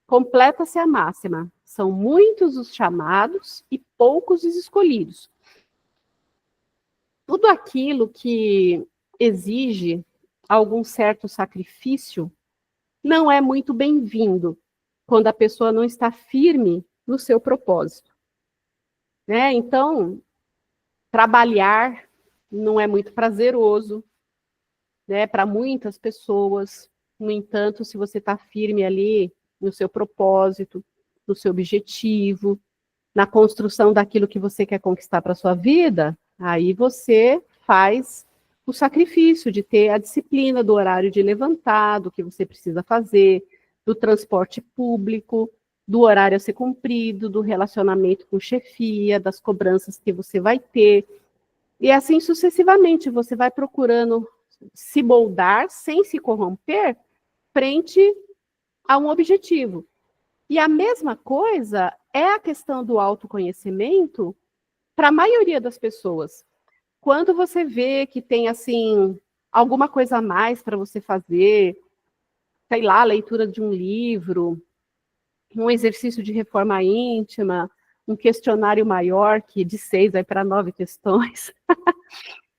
Completa-se a máxima: são muitos os chamados e poucos os escolhidos. Tudo aquilo que exige algum certo sacrifício não é muito bem-vindo quando a pessoa não está firme no seu propósito, né? Então, trabalhar não é muito prazeroso, né, para muitas pessoas. No entanto, se você está firme ali no seu propósito, no seu objetivo, na construção daquilo que você quer conquistar para a sua vida, aí você faz o sacrifício de ter a disciplina do horário de levantar, do que você precisa fazer, do transporte público, do horário a ser cumprido, do relacionamento com chefia, das cobranças que você vai ter. E assim sucessivamente, você vai procurando se moldar sem se corromper frente a um objetivo. E a mesma coisa é a questão do autoconhecimento para a maioria das pessoas. Quando você vê que tem, assim, alguma coisa a mais para você fazer, sei lá, a leitura de um livro, um exercício de reforma íntima, um questionário maior, que de 6 vai para 9 questões,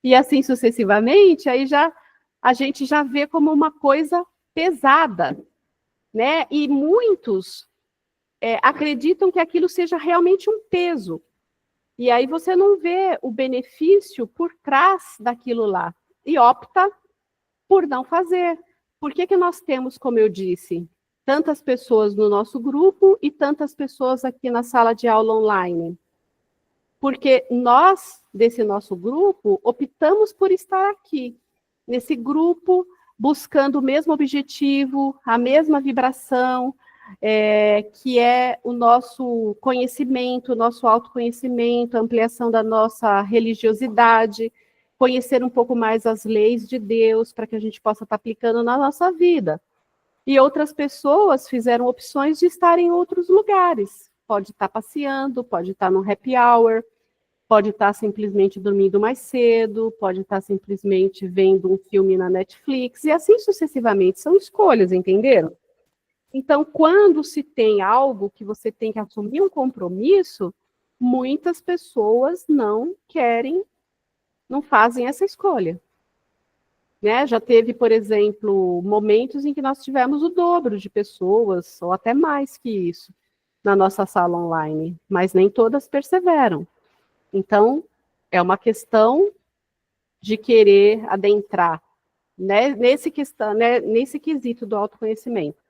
e assim sucessivamente, aí a gente já vê como uma coisa pesada, né? E muitos acreditam que aquilo seja realmente um peso. E aí você não vê o benefício por trás daquilo lá. E opta por não fazer. Por que que nós temos, como eu disse, tantas pessoas no nosso grupo e tantas pessoas aqui na sala de aula online? Porque nós, desse nosso grupo, optamos por estar aqui, nesse grupo, buscando o mesmo objetivo, a mesma vibração, que é o nosso conhecimento, o nosso autoconhecimento, a ampliação da nossa religiosidade, conhecer um pouco mais as leis de Deus, para que a gente possa estar aplicando na nossa vida. E outras pessoas fizeram opções de estar em outros lugares. Pode estar passeando, pode estar no happy hour, pode estar simplesmente dormindo mais cedo, pode estar simplesmente vendo um filme na Netflix, e assim sucessivamente. São escolhas, entenderam? Então, quando se tem algo que você tem que assumir um compromisso, muitas pessoas não querem, não fazem essa escolha. Né? Já teve, por exemplo, momentos em que nós tivemos o dobro de pessoas, ou até mais que isso, na nossa sala online, mas nem todas perseveram. Então, é uma questão de querer adentrar, né, nesse quesito do autoconhecimento.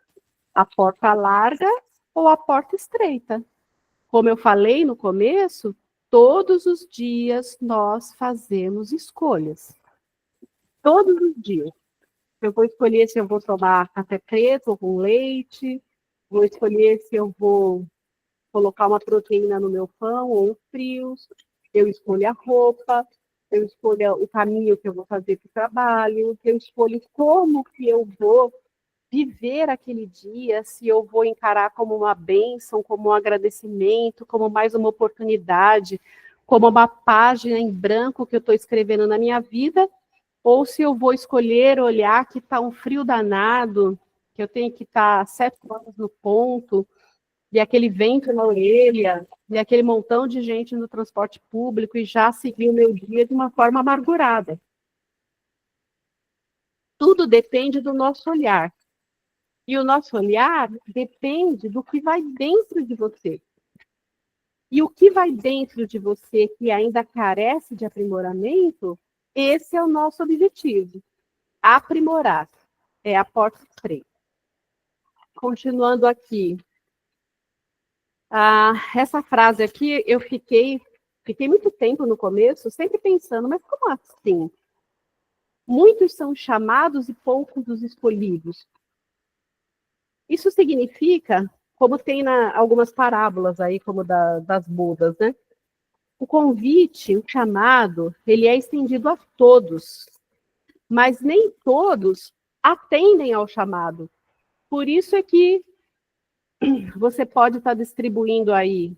A porta larga ou a porta estreita. Como eu falei no começo, todos os dias nós fazemos escolhas. Todos os dias. Eu vou escolher se eu vou tomar café preto ou com leite, vou escolher se eu vou colocar uma proteína no meu pão ou frios, eu escolho a roupa, eu escolho o caminho que eu vou fazer para o trabalho, eu escolho como que eu vou viver aquele dia, se eu vou encarar como uma bênção, como um agradecimento, como mais uma oportunidade, como uma página em branco que eu estou escrevendo na minha vida, ou se eu vou escolher olhar que está um frio danado, que eu tenho que estar 7 horas no ponto, e aquele vento na orelha, e aquele montão de gente no transporte público, e já seguir o meu dia de uma forma amargurada. Tudo depende do nosso olhar. E o nosso olhar depende do que vai dentro de você. E o que vai dentro de você que ainda carece de aprimoramento, esse é o nosso objetivo. Aprimorar. É a porta estreita. Continuando aqui. Essa frase aqui, eu fiquei muito tempo no começo, sempre pensando, mas como assim? Muitos são chamados e poucos os escolhidos. Isso significa, como tem algumas parábolas aí, como das bodas, né? O convite, o chamado, ele é estendido a todos, mas nem todos atendem ao chamado. Por isso é que você pode estar distribuindo aí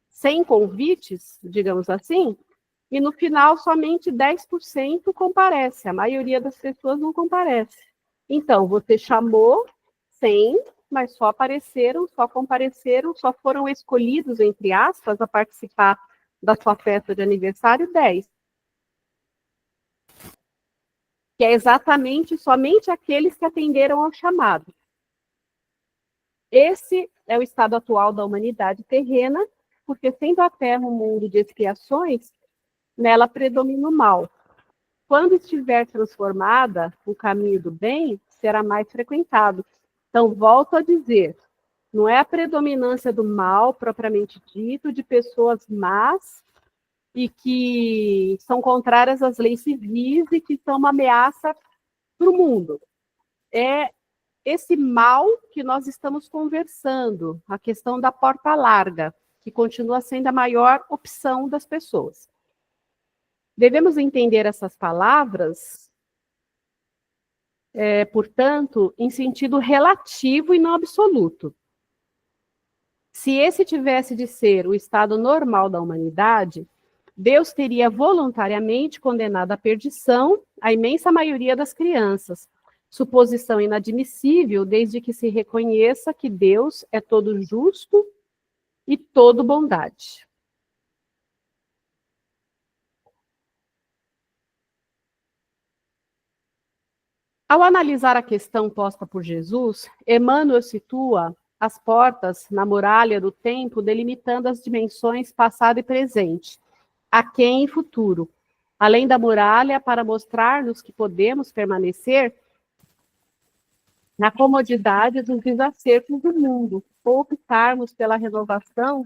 100 convites, digamos assim, e no final somente 10% comparece, a maioria das pessoas não comparece. Então, você chamou 100, mas só apareceram, só compareceram, só foram escolhidos, entre aspas, a participar da sua festa de aniversário 10. Que é exatamente somente aqueles que atenderam ao chamado. Esse é o estado atual da humanidade terrena, porque sendo a Terra um mundo de expiações, nela predomina o mal. Quando estiver transformada, o caminho do bem será mais frequentado. Então, volto a dizer, não é a predominância do mal, propriamente dito, de pessoas más e que são contrárias às leis civis e que são uma ameaça para o mundo. É esse mal que nós estamos conversando, a questão da porta larga, que continua sendo a maior opção das pessoas. Devemos entender essas palavras, portanto, em sentido relativo e não absoluto. Se esse tivesse de ser o estado normal da humanidade, Deus teria voluntariamente condenado à perdição a imensa maioria das crianças, suposição inadmissível desde que se reconheça que Deus é todo justo e todo bondade. Ao analisar a questão posta por Jesus, Emmanuel situa as portas na muralha do tempo, delimitando as dimensões passado e presente, aquém e futuro, além da muralha para mostrar-nos que podemos permanecer na comodidade dos desacertos do mundo, ou optarmos pela renovação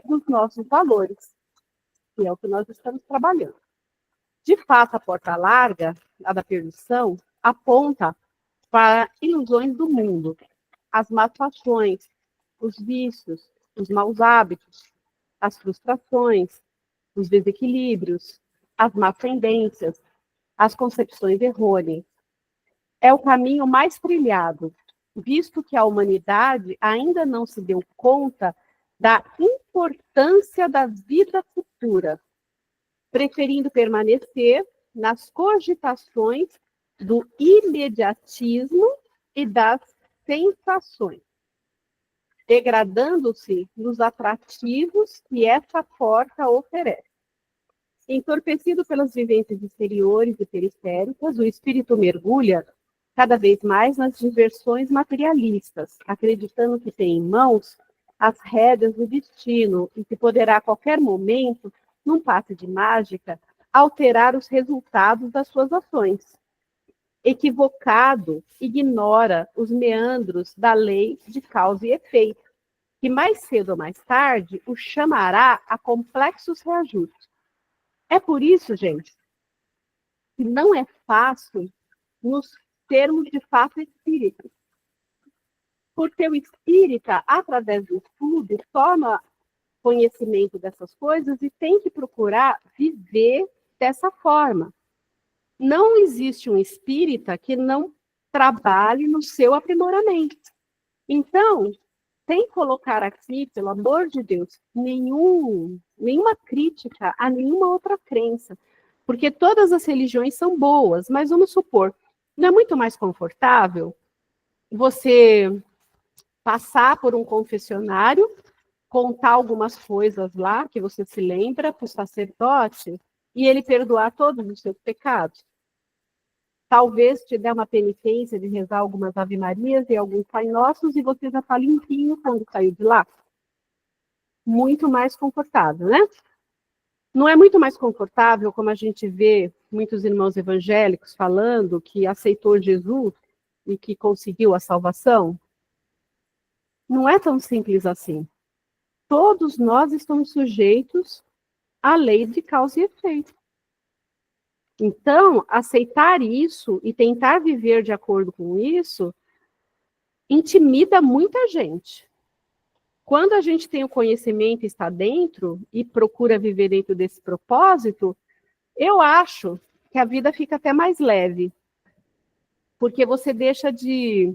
dos nossos valores, que é o que nós estamos trabalhando. De fato, a porta larga, a da perdição, aponta para ilusões do mundo, as más paixões, os vícios, os maus hábitos, as frustrações, os desequilíbrios, as más tendências, as concepções errôneas. É o caminho mais trilhado, visto que a humanidade ainda não se deu conta da importância da vida futura, preferindo permanecer nas cogitações do imediatismo e das sensações, degradando-se nos atrativos que essa porta oferece. Entorpecido pelas vivências exteriores e periféricas, o espírito mergulha cada vez mais nas diversões materialistas, acreditando que tem em mãos as rédeas do destino e que poderá a qualquer momento, num passe de mágica, alterar os resultados das suas ações. Equivocado, ignora os meandros da lei de causa e efeito, que mais cedo ou mais tarde o chamará a complexos reajustes. É por isso, gente, que não é fácil nos termos de fato espírita. Porque o espírita, através do estudo, toma conhecimento dessas coisas e tem que procurar viver dessa forma. Não existe um espírita que não trabalhe no seu aprimoramento. Então, sem colocar aqui, pelo amor de Deus, nenhuma crítica a nenhuma outra crença, porque todas as religiões são boas, mas vamos supor, não é muito mais confortável você passar por um confessionário, contar algumas coisas lá que você se lembra para o sacerdote e ele perdoar todos os seus pecados? Talvez te dê uma penitência de rezar algumas ave-marias e alguns Pai Nossos e você já está limpinho quando saiu de lá. Muito mais confortável, né? Não é muito mais confortável como a gente vê muitos irmãos evangélicos falando que aceitou Jesus e que conseguiu a salvação? Não é tão simples assim. Todos nós estamos sujeitos à lei de causa e efeito. Então, aceitar isso e tentar viver de acordo com isso intimida muita gente. Quando a gente tem o conhecimento e está dentro e procura viver dentro desse propósito, eu acho que a vida fica até mais leve. Porque você deixa de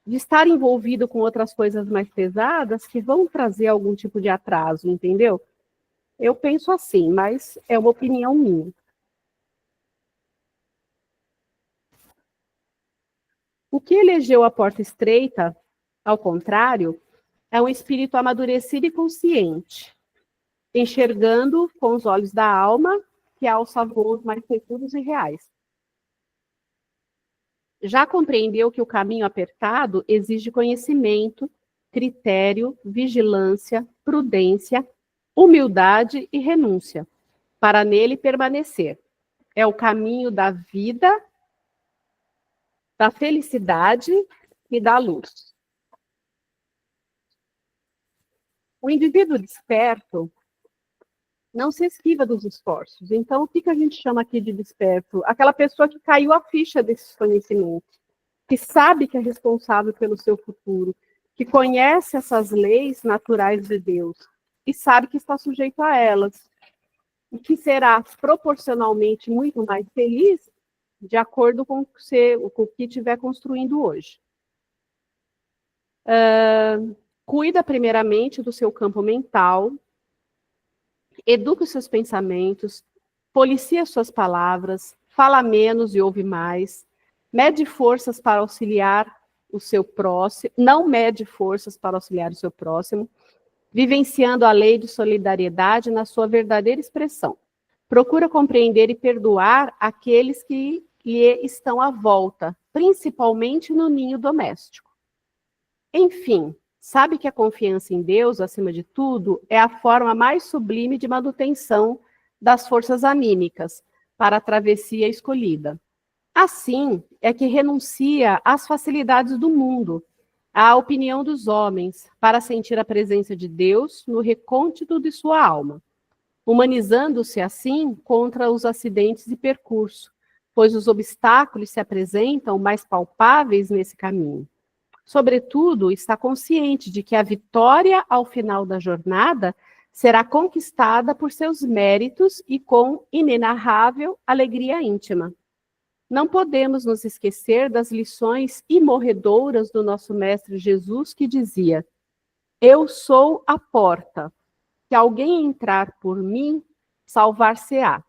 estar envolvido com outras coisas mais pesadas que vão trazer algum tipo de atraso, entendeu? Eu penso assim, mas é uma opinião minha. O que elegeu a porta estreita, ao contrário, é um espírito amadurecido e consciente, enxergando com os olhos da alma que alça voos mais seguros e reais. Já compreendeu que o caminho apertado exige conhecimento, critério, vigilância, prudência, humildade e renúncia, para nele permanecer. É o caminho da vida, da felicidade e da luz. O indivíduo desperto não se esquiva dos esforços. Então, o que a gente chama aqui de desperto? Aquela pessoa que caiu a ficha desses conhecimentos, que sabe que é responsável pelo seu futuro, que conhece essas leis naturais de Deus e sabe que está sujeito a elas, e que será proporcionalmente muito mais feliz de acordo com o que estiver construindo hoje. Cuida primeiramente do seu campo mental, educa os seus pensamentos, policia suas palavras, fala menos e ouve mais, mede forças para auxiliar o seu próximo, não mede forças para auxiliar o seu próximo, vivenciando a lei de solidariedade na sua verdadeira expressão. Procura compreender e perdoar aqueles que lhe estão à volta, principalmente no ninho doméstico. Enfim, sabe que a confiança em Deus, acima de tudo, é a forma mais sublime de manutenção das forças anímicas para a travessia escolhida. Assim é que renuncia às facilidades do mundo, à opinião dos homens, para sentir a presença de Deus no recôndito de sua alma, humanizando-se assim contra os acidentes de percurso, pois os obstáculos se apresentam mais palpáveis nesse caminho. Sobretudo, está consciente de que a vitória ao final da jornada será conquistada por seus méritos e com inenarrável alegria íntima. Não podemos nos esquecer das lições imorredoras do nosso Mestre Jesus, que dizia: eu sou a porta, se alguém entrar por mim, salvar-se-á.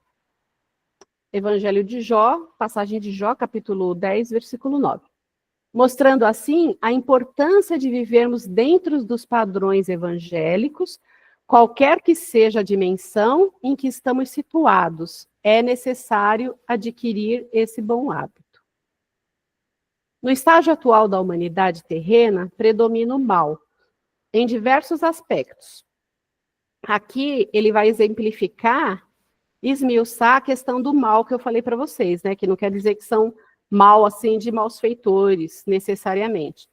Evangelho de Jó, passagem de Jó, capítulo 10, versículo 9. Mostrando assim a importância de vivermos dentro dos padrões evangélicos, qualquer que seja a dimensão em que estamos situados, é necessário adquirir esse bom hábito. No estágio atual da humanidade terrena, predomina o mal, em diversos aspectos. Aqui ele vai exemplificar, esmiuçar a questão do mal que eu falei para vocês, né? Que não quer dizer que são mal assim de maus feitores, necessariamente.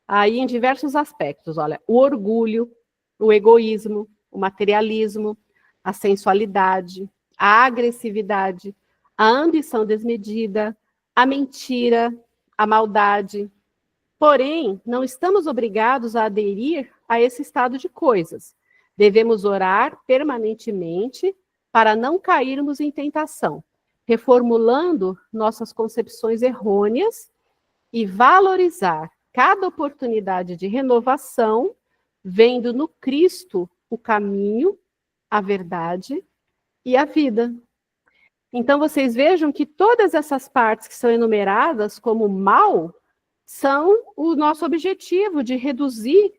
Aí em diversos aspectos, olha, o orgulho, o egoísmo, o materialismo, a sensualidade, a agressividade, a ambição desmedida, a mentira, a maldade. Porém, não estamos obrigados a aderir a esse estado de coisas. Devemos orar permanentemente para não cairmos em tentação, reformulando nossas concepções errôneas e valorizar cada oportunidade de renovação, vendo no Cristo o caminho, a verdade e a vida. Então, vocês vejam que todas essas partes que são enumeradas como mal são o nosso objetivo de reduzir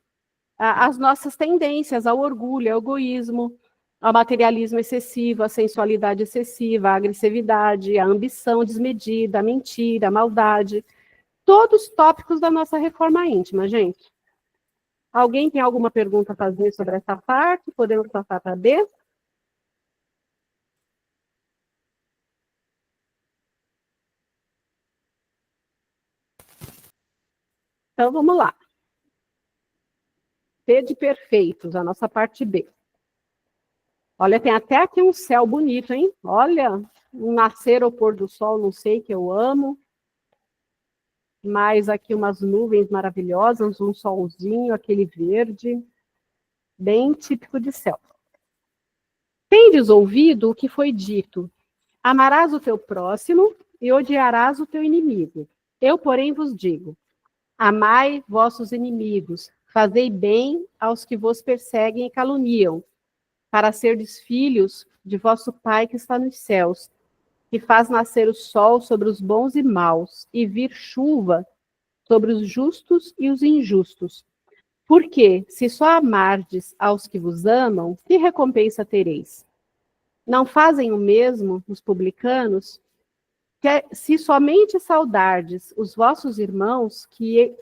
as nossas tendências ao orgulho, ao egoísmo, ao materialismo excessivo, à sensualidade excessiva, à agressividade, à ambição desmedida, à mentira, à maldade. Todos tópicos da nossa reforma íntima, gente. Alguém tem alguma pergunta a fazer sobre essa parte? Podemos passar para B? Então, vamos lá. C de perfeitos, a nossa parte B. Olha, tem até aqui um céu bonito, hein? Olha, um nascer ao pôr do sol, não sei, que eu amo. Mais aqui umas nuvens maravilhosas, um solzinho, aquele verde, bem típico de céu. Tendes ouvido o que foi dito: amarás o teu próximo e odiarás o teu inimigo. Eu, porém, vos digo: amai vossos inimigos, fazei bem aos que vos perseguem e caluniam, para serdes filhos de vosso Pai que está nos céus, que faz nascer o sol sobre os bons e maus, e vir chuva sobre os justos e os injustos. Porque, se só amardes aos que vos amam, que recompensa tereis? Não fazem o mesmo os publicanos? Se somente saudardes os vossos irmãos, que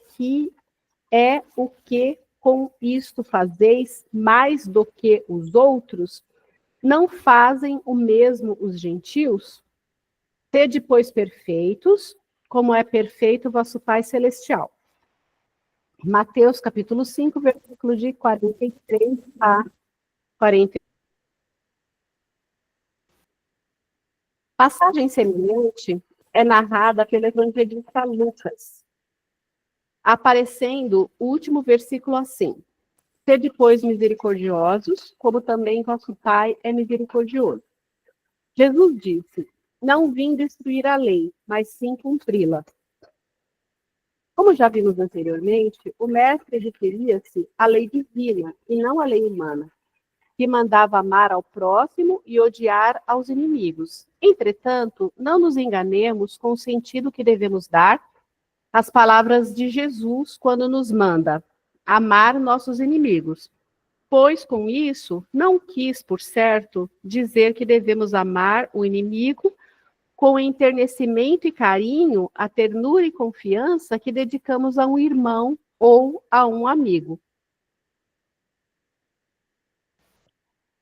é o que com isto fazeis mais do que os outros, não fazem o mesmo os gentios? Sede, pois, perfeitos, como é perfeito o vosso Pai Celestial. Mateus, capítulo 5, versículo de 43 a 40. Passagem semelhante é narrada pelo evangelista Lucas, aparecendo o último versículo assim: sede, pois, misericordiosos, como também vosso Pai é misericordioso. Jesus disse: não vim destruir a lei, mas sim cumpri-la. Como já vimos anteriormente, o mestre referia-se à lei divina e não à lei humana, que mandava amar ao próximo e odiar aos inimigos. Entretanto, não nos enganemos com o sentido que devemos dar às palavras de Jesus quando nos manda amar nossos inimigos, pois com isso não quis, por certo, dizer que devemos amar o inimigo com enternecimento e carinho, a ternura e confiança que dedicamos a um irmão ou a um amigo.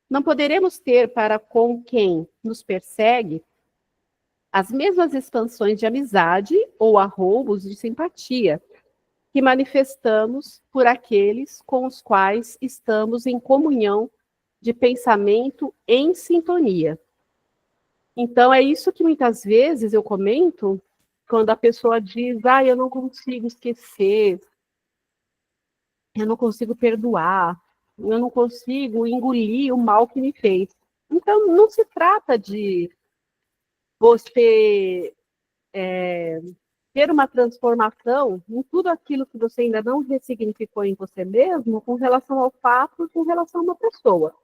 Não poderemos ter para com quem nos persegue as mesmas expansões de amizade ou arroubos de simpatia que manifestamos por aqueles com os quais estamos em comunhão de pensamento em sintonia. Então, é isso que muitas vezes eu comento quando a pessoa diz: eu não consigo esquecer, eu não consigo perdoar, eu não consigo engolir o mal que me fez. Então, não se trata de você ter uma transformação em tudo aquilo que você ainda não ressignificou em você mesmo com relação ao fato, com relação a uma pessoa.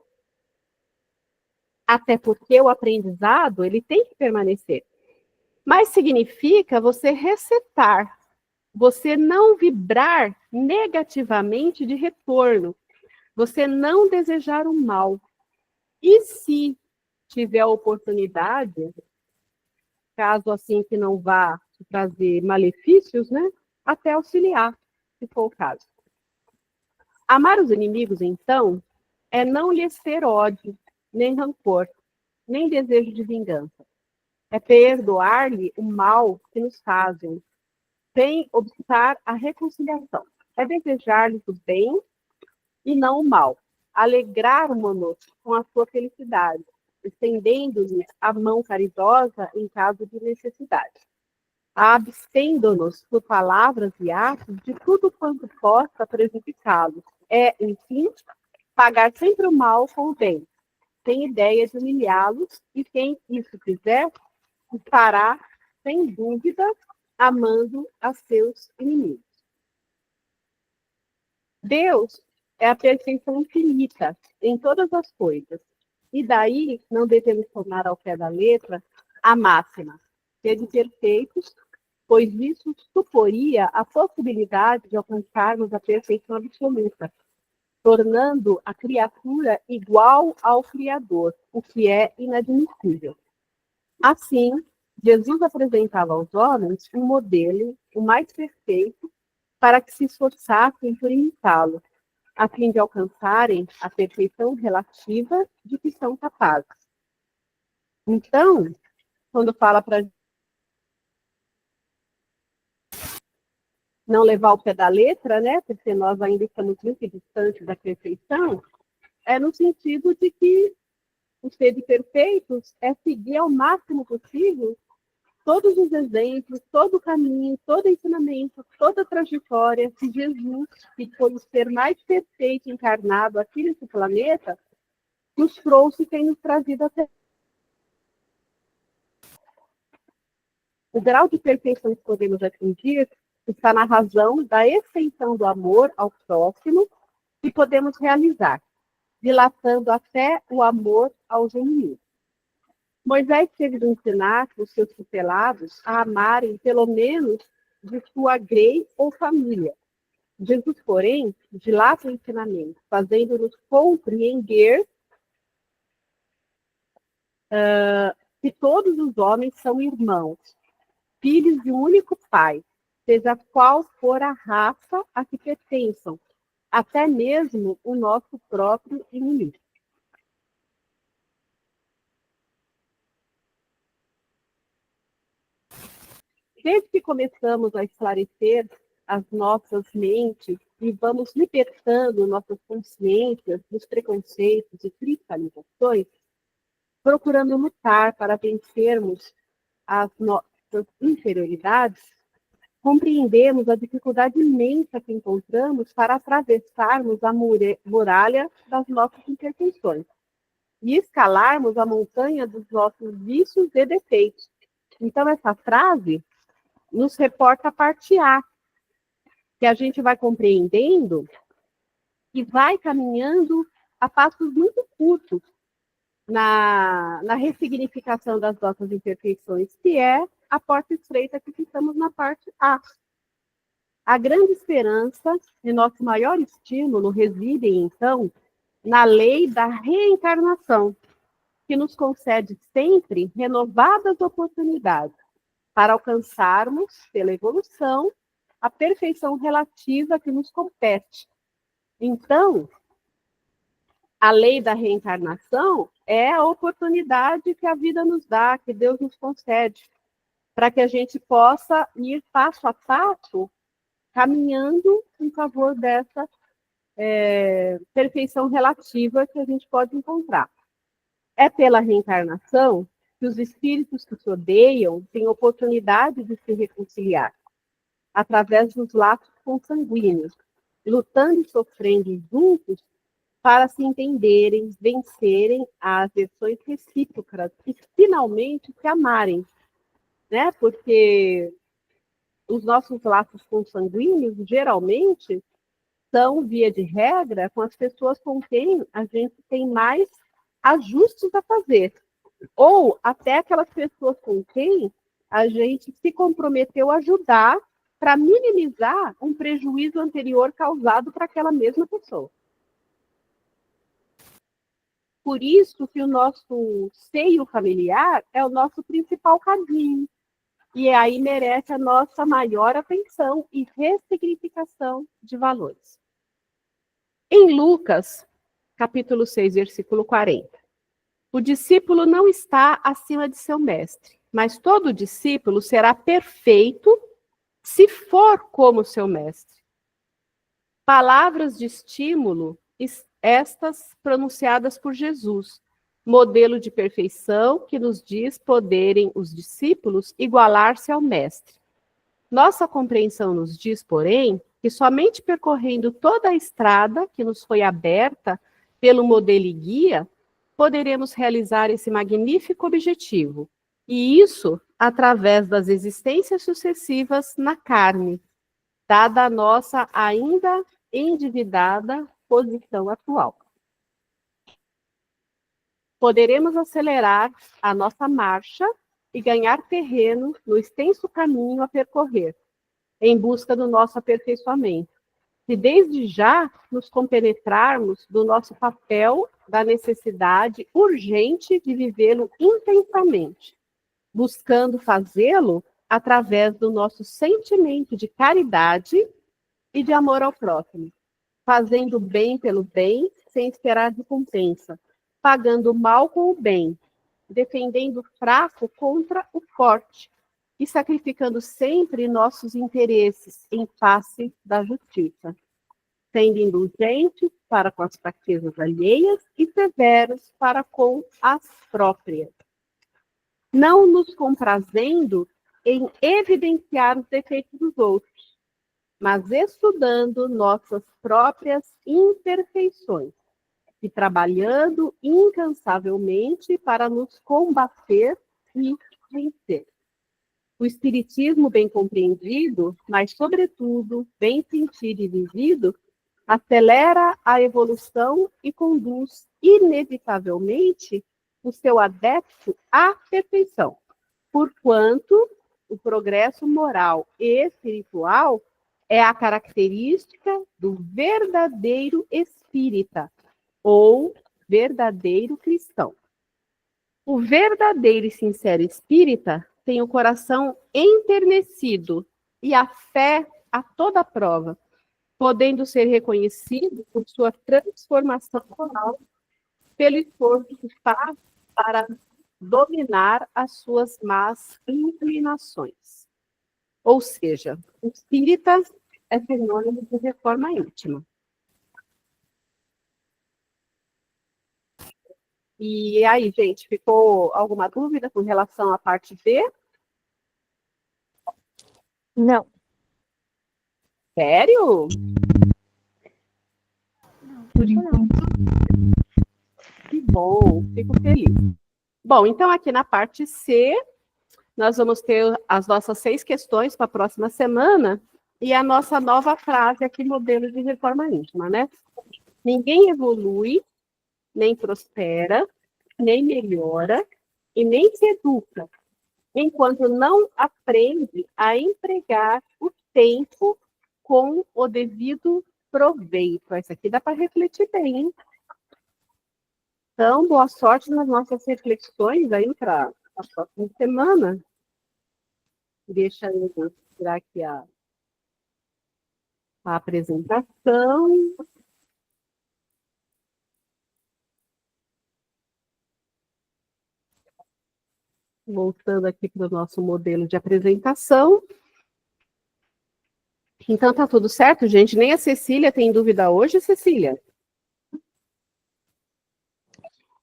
Até porque o aprendizado, ele tem que permanecer. Mas significa você resetar, você não vibrar negativamente de retorno, você não desejar o mal. E se tiver a oportunidade, caso assim que não vá te trazer malefícios, né, até auxiliar, se for o caso. Amar os inimigos, então, é não lhes ter ódio, nem rancor, nem desejo de vingança. É perdoar-lhe o mal que nos fazem, sem obstar a reconciliação. É desejar-lhes o bem e não o mal. Alegrar-nos com a sua felicidade, estendendo-lhes a mão caridosa em caso de necessidade. Abstendo-nos por palavras e atos de tudo quanto possa prejudicá-los. É, enfim, pagar sempre o mal com o bem, sem ideia de humilhá-los, e quem isso fizer, estará, sem dúvida, amando a seus inimigos. Deus é a perfeição infinita em todas as coisas. E daí não devemos tomar ao pé da letra a máxima, sede perfeitos, pois isso suporia a possibilidade de alcançarmos a perfeição absoluta, tornando a criatura igual ao Criador, o que é inadmissível. Assim, Jesus apresentava aos homens um modelo, o mais perfeito, para que se esforçassem por imitá-lo, a fim de alcançarem a perfeição relativa de que são capazes. Então, quando fala para não levar o pé da letra, né, porque nós ainda estamos muito distantes da perfeição, é no sentido de que o ser de perfeitos é seguir ao máximo possível todos os exemplos, todo o caminho, todo o ensinamento, toda a trajetória que Jesus, que foi o ser mais perfeito encarnado aqui nesse planeta, nos trouxe e tem nos trazido até. O grau de perfeição que podemos atingir está na razão da extensão do amor ao próximo que podemos realizar, dilatando até o amor aos inimigos. Moisés teve de ensinar os seus tutelados a amarem pelo menos de sua grei ou família. Jesus, porém, dilata o ensinamento, fazendo-nos compreender que todos os homens são irmãos, filhos de um único pai, seja qual for a raça a que pertençam, até mesmo o nosso próprio inimigo. Desde que começamos a esclarecer as nossas mentes e vamos libertando nossas consciências dos preconceitos e cristalizações, procurando lutar para vencermos as nossas inferioridades, compreendemos a dificuldade imensa que encontramos para atravessarmos a muralha das nossas imperfeições e escalarmos a montanha dos nossos vícios e defeitos. Então, essa frase nos reporta a parte A, que a gente vai compreendendo e vai caminhando a passos muito curtos na ressignificação das nossas imperfeições, que é a porta estreita que estamos na parte A. A grande esperança e nosso maior estímulo residem, então, na lei da reencarnação, que nos concede sempre renovadas oportunidades para alcançarmos, pela evolução, a perfeição relativa que nos compete. Então, a lei da reencarnação é a oportunidade que a vida nos dá, que Deus nos concede, para que a gente possa ir passo a passo, caminhando em favor dessa perfeição relativa que a gente pode encontrar. É pela reencarnação que os espíritos que se odeiam têm oportunidade de se reconciliar, através dos laços consanguíneos, lutando e sofrendo juntos para se entenderem, vencerem as versões recíprocas e finalmente se amarem, né? Porque os nossos laços consanguíneos, geralmente, são, via de regra, com as pessoas com quem a gente tem mais ajustes a fazer. Ou até aquelas pessoas com quem a gente se comprometeu a ajudar para minimizar um prejuízo anterior causado para aquela mesma pessoa. Por isso que o nosso seio familiar é o nosso principal caminho. E aí merece a nossa maior atenção e ressignificação de valores. Em Lucas, capítulo 6, versículo 40. O discípulo não está acima de seu mestre, mas todo discípulo será perfeito se for como seu mestre. Palavras de estímulo, estas pronunciadas por Jesus, modelo de perfeição que nos diz poderem os discípulos igualar-se ao mestre. Nossa compreensão nos diz, porém, que somente percorrendo toda a estrada que nos foi aberta pelo modelo e guia, poderemos realizar esse magnífico objetivo. E isso através das existências sucessivas na carne, dada a nossa ainda endividada posição atual. Poderemos acelerar a nossa marcha e ganhar terreno no extenso caminho a percorrer, em busca do nosso aperfeiçoamento. Se desde já nos compenetrarmos do nosso papel da necessidade urgente de vivê-lo intensamente, buscando fazê-lo através do nosso sentimento de caridade e de amor ao próximo, fazendo bem pelo bem, sem esperar recompensa, pagando o mal com o bem, defendendo o fraco contra o forte e sacrificando sempre nossos interesses em face da justiça, sendo indulgentes para com as fraquezas alheias e severos para com as próprias, não nos comprazendo em evidenciar os defeitos dos outros, mas estudando nossas próprias imperfeições e trabalhando incansavelmente para nos combater e vencer. O espiritismo bem compreendido, mas sobretudo bem sentido e vivido, acelera a evolução e conduz inevitavelmente o seu adepto à perfeição, porquanto o progresso moral e espiritual é a característica do verdadeiro espírita, ou verdadeiro cristão. O verdadeiro e sincero espírita tem o coração enternecido e a fé a toda prova, podendo ser reconhecido por sua transformação moral, pelo esforço que faz para dominar as suas más inclinações. Ou seja, o espírita é sinônimo de reforma íntima. E aí, gente, ficou alguma dúvida com relação à parte B? Não. Sério? Por enquanto, Que bom, fico feliz. Bom, então aqui na parte C, nós vamos ter as nossas 6 questões para a próxima semana e a nossa nova frase aqui, modelo de reforma íntima, né? Ninguém evolui, nem prospera, nem melhora e nem se educa, enquanto não aprende a empregar o tempo com o devido proveito. Isso aqui dá para refletir bem, hein? Então, boa sorte nas nossas reflexões aí para a próxima semana. Deixa eu tirar aqui a apresentação. Voltando aqui para o nosso modelo de apresentação. Então, tá tudo certo, gente? Nem a Cecília tem dúvida hoje, Cecília?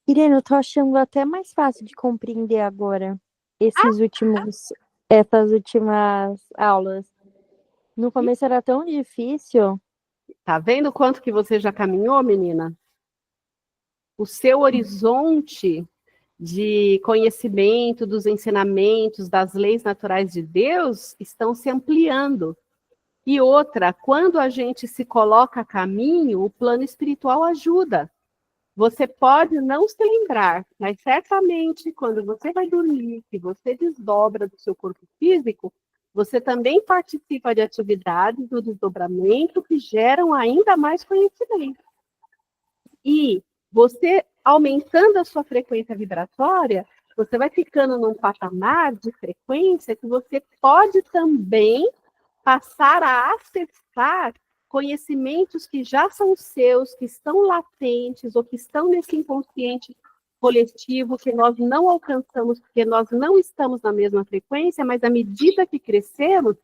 Irene, eu tô achando até mais fácil de compreender agora essas últimas aulas. No começo era tão difícil. Tá vendo quanto que você já caminhou, menina? o seu horizonte de conhecimento dos ensinamentos, das leis naturais de Deus, estão se ampliando. E outra, quando a gente se coloca a caminho, o plano espiritual ajuda. Você pode não se lembrar, mas certamente quando você vai dormir, se você desdobra do seu corpo físico, você também participa de atividades do desdobramento que geram ainda mais conhecimento. E você, aumentando a sua frequência vibratória, você vai ficando num patamar de frequência que você pode também passar a acessar conhecimentos que já são seus, que estão latentes ou que estão nesse inconsciente coletivo que nós não alcançamos porque nós não estamos na mesma frequência, mas à medida que crescemos,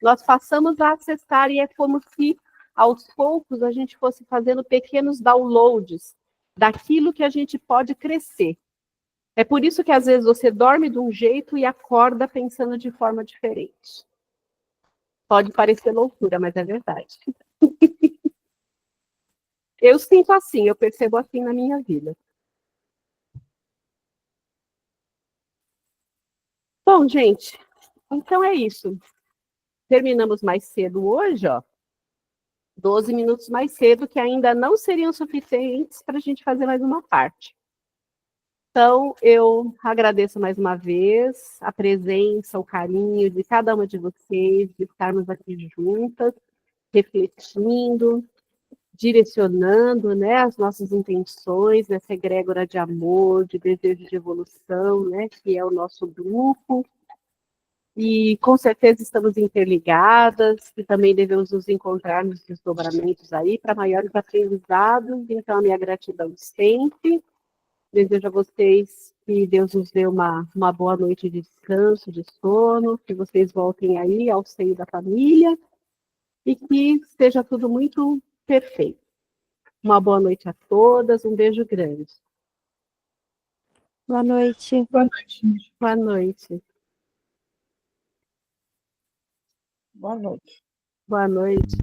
nós passamos a acessar e é como se aos poucos a gente fosse fazendo pequenos downloads daquilo que a gente pode crescer. É por isso que às vezes você dorme de um jeito e acorda pensando de forma diferente. Pode parecer loucura, mas é verdade. Eu sinto assim, eu percebo assim na minha vida. Bom, gente, então é isso. Terminamos mais cedo hoje, ó. 12 minutos mais cedo, que ainda não seriam suficientes para a gente fazer mais uma parte. Então, eu agradeço mais uma vez a presença, o carinho de cada uma de vocês, de estarmos aqui juntas, refletindo, direcionando, né, as nossas intenções nessa egrégora de amor, de desejo de evolução, né, que é o nosso grupo. E com certeza estamos interligadas e também devemos nos encontrar nos desdobramentos aí para maiores aprendizados. Então, a minha gratidão sempre. Desejo a vocês que Deus nos dê uma boa noite de descanso, de sono, que vocês voltem aí ao seio da família e que esteja tudo muito perfeito. Uma boa noite a todas, um beijo grande. Boa noite. Boa noite, gente. Boa noite. Boa noite. Boa noite.